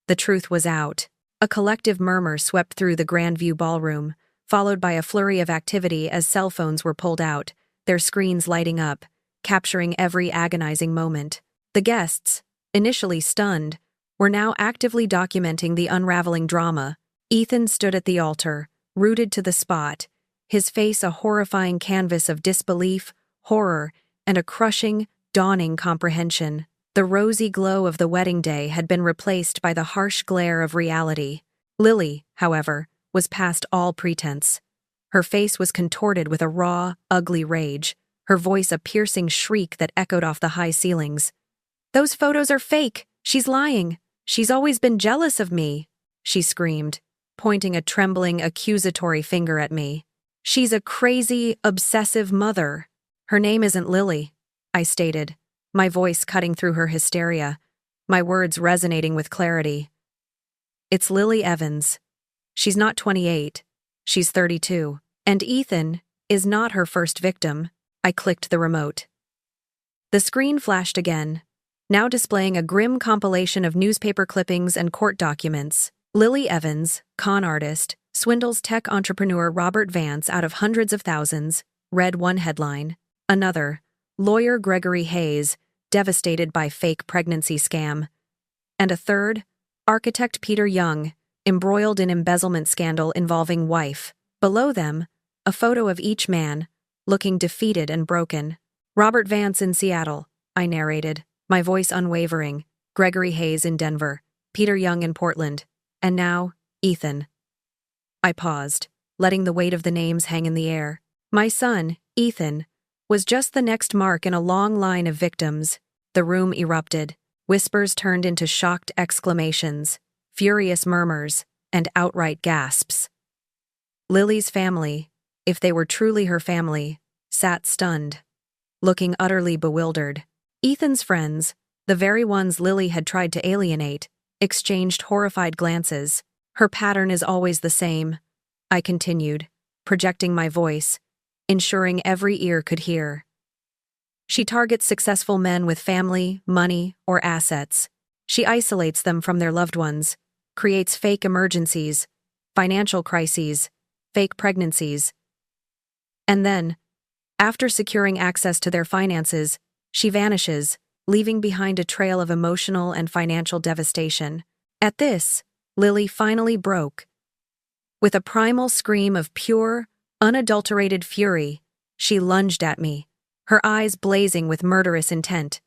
The truth was out. A collective murmur swept through the Grandview ballroom, followed by a flurry of activity as cell phones were pulled out, their screens lighting up, capturing every agonizing moment. The guests, initially stunned, were now actively documenting the unraveling drama. Ethan stood at the altar, rooted to the spot, his face a horrifying canvas of disbelief, horror, and a crushing, dawning comprehension. The rosy glow of the wedding day had been replaced by the harsh glare of reality. Lily, however, was past all pretense. Her face was contorted with a raw, ugly rage, her voice a piercing shriek that echoed off the high ceilings. "Those photos are fake! She's lying! She's always been jealous of me!" she screamed, pointing a trembling, accusatory finger at me. "She's a crazy, obsessive mother." "Her name isn't Lily," I stated, my voice cutting through her hysteria, my words resonating with clarity. "It's Lily Evans. She's not 28, she's 32. And Ethan is not her first victim." I clicked the remote. The screen flashed again, now displaying a grim compilation of newspaper clippings and court documents. Lily Evans, con artist, swindles tech entrepreneur Robert Vance out of hundreds of thousands, read one headline. Another, lawyer Gregory Hayes, devastated by fake pregnancy scam. And a third, architect Peter Young, embroiled in embezzlement scandal involving wife. Below them, a photo of each man, looking defeated and broken. "Robert Vance in Seattle," I narrated, my voice unwavering. "Gregory Hayes in Denver. Peter Young in Portland. And now, Ethan." I paused, letting the weight of the names hang in the air. My son, Ethan, was just the next mark in a long line of victims. The room erupted. Whispers turned into shocked exclamations, furious murmurs, and outright gasps. Lily's family, if they were truly her family, sat stunned, looking utterly bewildered. Ethan's friends, the very ones Lily had tried to alienate, exchanged horrified glances. "Her pattern is always the same," I continued, projecting my voice, ensuring every ear could hear. "She targets successful men with family, money, or assets. She isolates them from their loved ones, creates fake emergencies, financial crises, fake pregnancies. And then, after securing access to their finances, she vanishes, leaving behind a trail of emotional and financial devastation." At this, Lily finally broke. With a primal scream of pure, unadulterated fury, she lunged at me, her eyes blazing with murderous intent.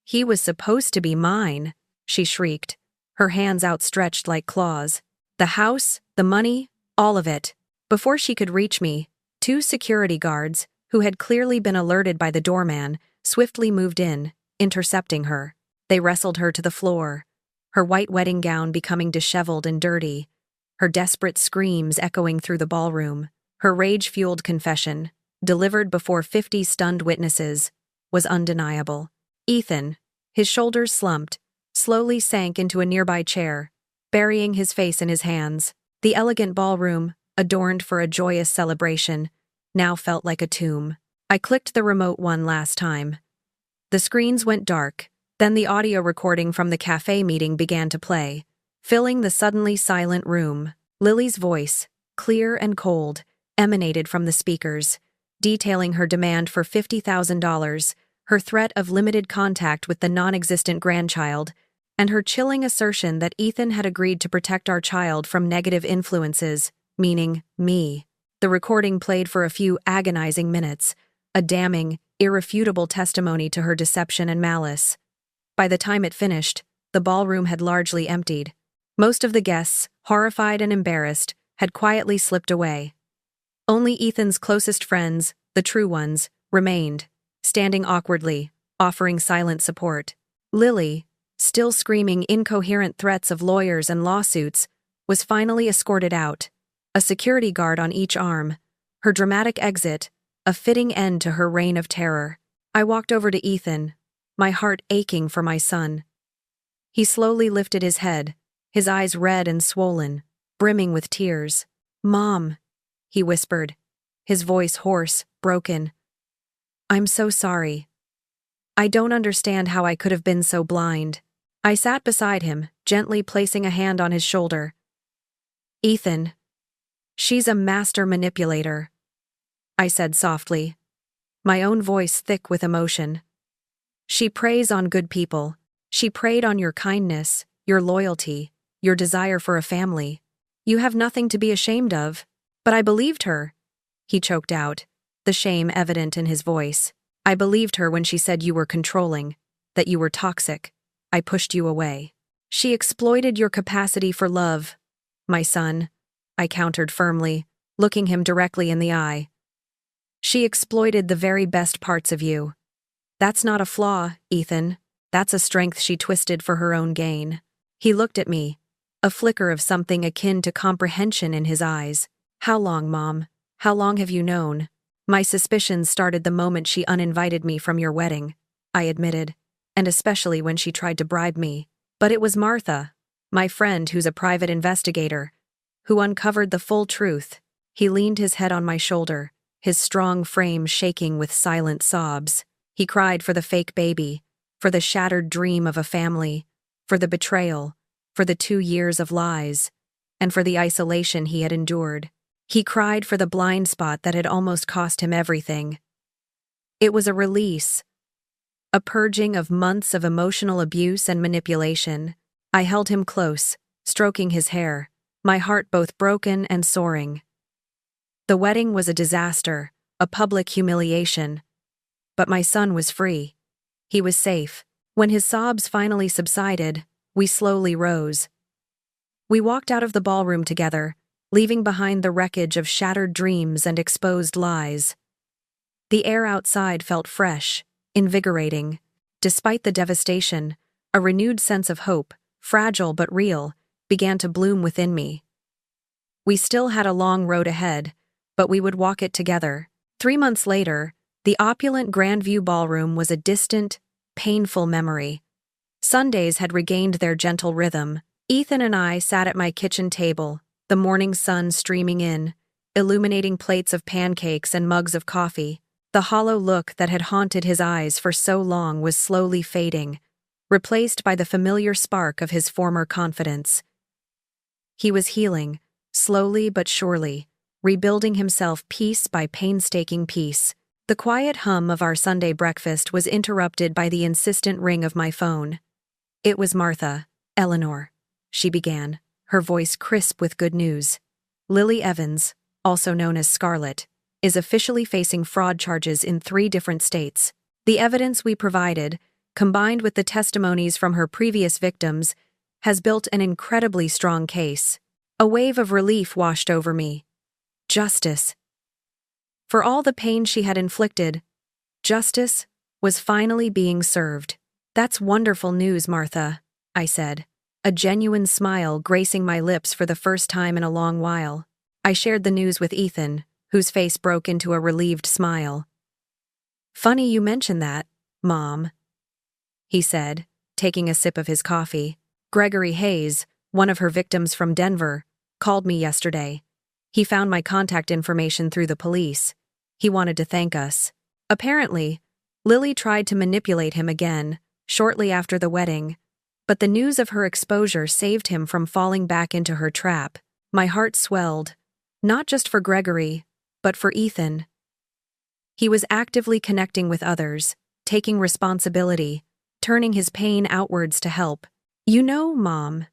"He was supposed to be mine," she shrieked, her hands outstretched like claws. "The house, the money, all of it." Before she could reach me, two security guards, who had clearly been alerted by the doorman, swiftly moved in, intercepting her. They wrestled her to the floor, her white wedding gown becoming disheveled and dirty, her desperate screams echoing through the ballroom. Her rage-fueled confession, delivered before 50 stunned witnesses, was undeniable. Ethan, his shoulders slumped, slowly sank into a nearby chair, burying his face in his hands. The elegant ballroom, adorned for a joyous celebration, now felt like a tomb. I clicked the remote one last time. The screens went dark, then the audio recording from the cafe meeting began to play, filling the suddenly silent room. Lily's voice, clear and cold, emanated from the speakers, detailing her demand for $50,000, her threat of limited contact with the non-existent grandchild, and her chilling assertion that Ethan had agreed to protect our child from negative influences, meaning me. The recording played for a few agonizing minutes, a damning, irrefutable testimony to her deception and malice. By the time it finished, the ballroom had largely emptied. Most of the guests, horrified and embarrassed, had quietly slipped away. Only Ethan's closest friends, the true ones, remained, standing awkwardly, offering silent support. Lily, still screaming incoherent threats of lawyers and lawsuits, was finally escorted out, a security guard on each arm, her dramatic exit, a fitting end to her reign of terror. I walked over to Ethan, my heart aching for my son. He slowly lifted his head, his eyes red and swollen, brimming with tears. "Mom," he whispered, his voice hoarse, broken. "I'm so sorry. I don't understand how I could have been so blind." I sat beside him, gently placing a hand on his shoulder. "Ethan, she's a master manipulator," I said softly, my own voice thick with emotion. "She preys on good people. She preyed on your kindness, your loyalty, your desire for a family. You have nothing to be ashamed of." "But I believed her," he choked out, the shame evident in his voice. "I believed her when she said you were controlling, that you were toxic. I pushed you away. She exploited your capacity for love, my son," I countered firmly, looking him directly in the eye. "She exploited the very best parts of you. That's not a flaw, Ethan. That's a strength she twisted for her own gain." He looked at me, a flicker of something akin to comprehension in his eyes. "How long, Mom? How long have you known?" "My suspicions started the moment she uninvited me from your wedding," I admitted, "and especially when she tried to bribe me. But it was Martha, my friend who's a private investigator, who uncovered the full truth." He leaned his head on my shoulder, his strong frame shaking with silent sobs. He cried for the fake baby, for the shattered dream of a family, for the betrayal, for the 2 years of lies, and for the isolation he had endured. He cried for the blind spot that had almost cost him everything. It was a release, a purging of months of emotional abuse and manipulation. I held him close, stroking his hair, my heart both broken and soaring. The wedding was a disaster, a public humiliation. But my son was free. He was safe. When his sobs finally subsided, we slowly rose. We walked out of the ballroom together, leaving behind the wreckage of shattered dreams and exposed lies. The air outside felt fresh, invigorating. Despite the devastation, a renewed sense of hope, fragile but real, began to bloom within me. We still had a long road ahead, but we would walk it together. 3 months later, the opulent Grandview Ballroom was a distant, painful memory. Sundays had regained their gentle rhythm. Ethan and I sat at my kitchen table, the morning sun streaming in, illuminating plates of pancakes and mugs of coffee. The hollow look that had haunted his eyes for so long was slowly fading, replaced by the familiar spark of his former confidence. He was healing, slowly but surely, rebuilding himself piece by painstaking piece. The quiet hum of our Sunday breakfast was interrupted by the insistent ring of my phone. It was Martha. "Eleanor," she began, her voice crisp with good news. "Lily Evans, also known as Scarlett, is officially facing fraud charges in 3 different states. The evidence we provided, combined with the testimonies from her previous victims, has built an incredibly strong case." A wave of relief washed over me. Justice. For all the pain she had inflicted, justice was finally being served. "That's wonderful news, Martha," I said, a genuine smile gracing my lips for the first time in a long while. I shared the news with Ethan, whose face broke into a relieved smile. "Funny you mention that, Mom," he said, taking a sip of his coffee. "Gregory Hayes, one of her victims from Denver, called me yesterday. He found my contact information through the police. He wanted to thank us. Apparently, Lily tried to manipulate him again, shortly after the wedding, but the news of her exposure saved him from falling back into her trap." My heart swelled, not just for Gregory, but for Ethan. He was actively connecting with others, taking responsibility, turning his pain outwards to help. "You know, Mom,"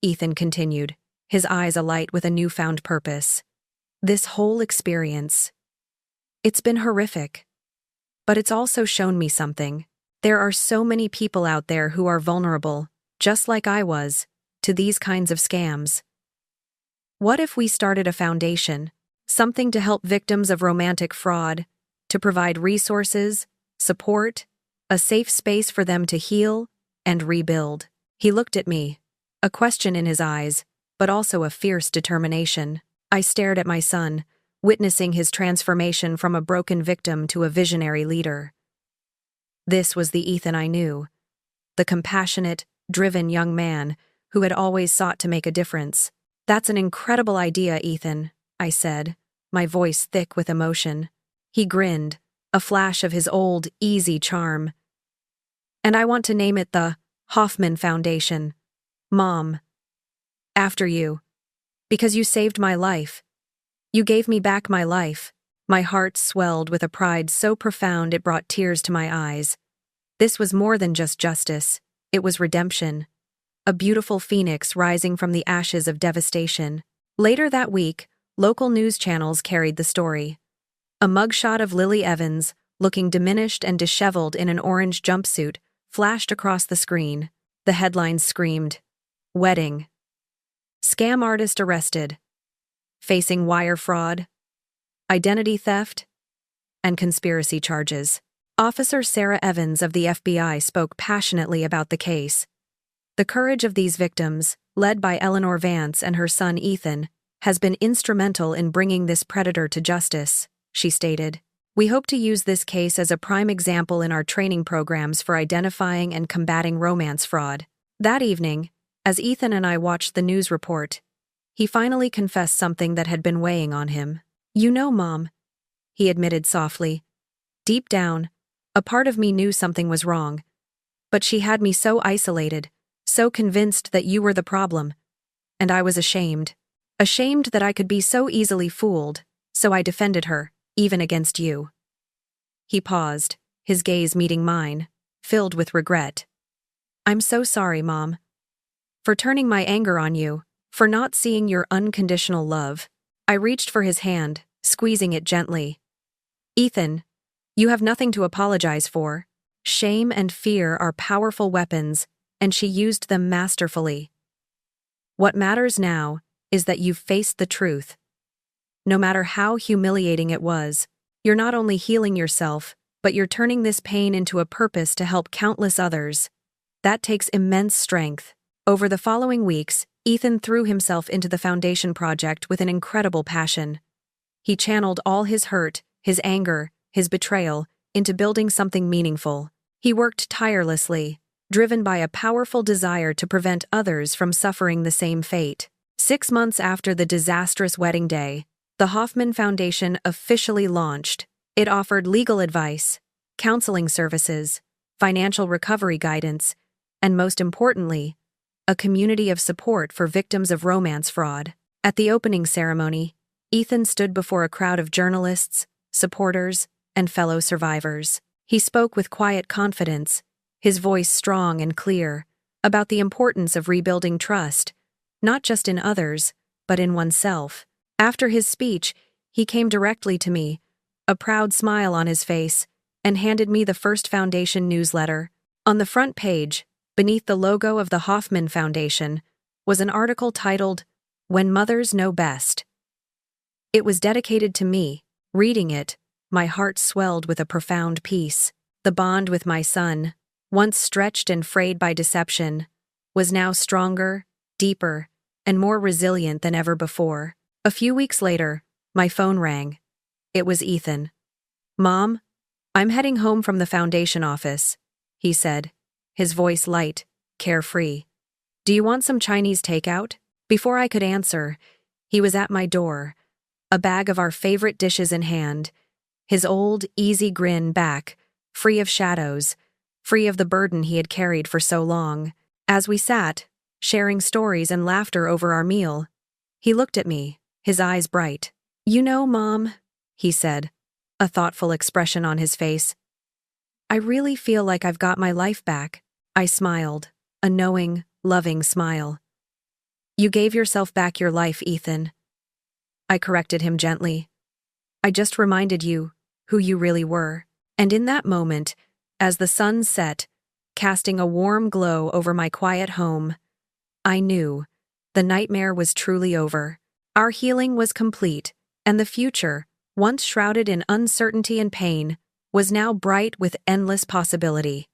Ethan continued, his eyes alight with a newfound purpose, "this whole experience, it's been horrific. But it's also shown me something. There are so many people out there who are vulnerable, just like I was, to these kinds of scams. What if we started a foundation, something to help victims of romantic fraud, to provide resources, support, a safe space for them to heal and rebuild?" He looked at me, a question in his eyes, but also a fierce determination. I stared at my son, witnessing his transformation from a broken victim to a visionary leader. This was the Ethan I knew, the compassionate, driven young man who had always sought to make a difference. "That's an incredible idea, Ethan," I said, my voice thick with emotion. He grinned, a flash of his old, easy charm. "And I want to name it the Hoffman Foundation. Mom. After you. Because you saved my life. You gave me back my life." My heart swelled with a pride so profound it brought tears to my eyes. This was more than just justice. It was redemption. A beautiful phoenix rising from the ashes of devastation. Later that week, local news channels carried the story. A mugshot of Lily Evans, looking diminished and disheveled in an orange jumpsuit, flashed across the screen. The headlines screamed, "Wedding. Scam artist arrested. Facing wire fraud, identity theft, and conspiracy charges." Officer Sarah Evans of the FBI spoke passionately about the case. "The courage of these victims, led by Eleanor Vance and her son Ethan, has been instrumental in bringing this predator to justice," she stated. "We hope to use this case as a prime example in our training programs for identifying and combating romance fraud." That evening, as Ethan and I watched the news report, he finally confessed something that had been weighing on him. "You know, Mom," he admitted softly. "Deep down, a part of me knew something was wrong. But she had me so isolated, so convinced that you were the problem. And I was ashamed. Ashamed that I could be so easily fooled, so I defended her, even against you." He paused, his gaze meeting mine, filled with regret. "I'm so sorry, Mom. For turning my anger on you, for not seeing your unconditional love." I reached for his hand, squeezing it gently. "Ethan, you have nothing to apologize for. Shame and fear are powerful weapons, and she used them masterfully. What matters now is that you've faced the truth. No matter how humiliating it was, you're not only healing yourself, but you're turning this pain into a purpose to help countless others. That takes immense strength." Over the following weeks, Ethan threw himself into the foundation project with an incredible passion. He channeled all his hurt, his anger, his betrayal, into building something meaningful. He worked tirelessly, driven by a powerful desire to prevent others from suffering the same fate. 6 months after the disastrous wedding day, the Hoffman Foundation officially launched. It offered legal advice, counseling services, financial recovery guidance, and most importantly, a community of support for victims of romance fraud. At the opening ceremony, Ethan stood before a crowd of journalists, supporters, and fellow survivors. He spoke with quiet confidence, his voice strong and clear, about the importance of rebuilding trust, not just in others, but in oneself. After his speech, he came directly to me, a proud smile on his face, and handed me the first Foundation newsletter. On the front page, beneath the logo of the Hoffman Foundation, was an article titled, "When Mothers Know Best." It was dedicated to me. Reading it, my heart swelled with a profound peace. The bond with my son, once stretched and frayed by deception, was now stronger, deeper, and more resilient than ever before. A few weeks later, my phone rang. It was Ethan. "Mom, I'm heading home from the Foundation office," he said, his voice light, carefree. "Do you want some Chinese takeout?" Before I could answer, he was at my door, a bag of our favorite dishes in hand, his old, easy grin back, free of shadows, free of the burden he had carried for so long. As we sat, sharing stories and laughter over our meal, he looked at me, his eyes bright. "You know, Mom," he said, a thoughtful expression on his face, "I really feel like I've got my life back." I smiled, a knowing, loving smile. "You gave yourself back your life, Ethan." I corrected him gently. "I just reminded you who you really were." And in that moment, as the sun set, casting a warm glow over my quiet home, I knew the nightmare was truly over. Our healing was complete, and the future, once shrouded in uncertainty and pain, was now bright with endless possibility.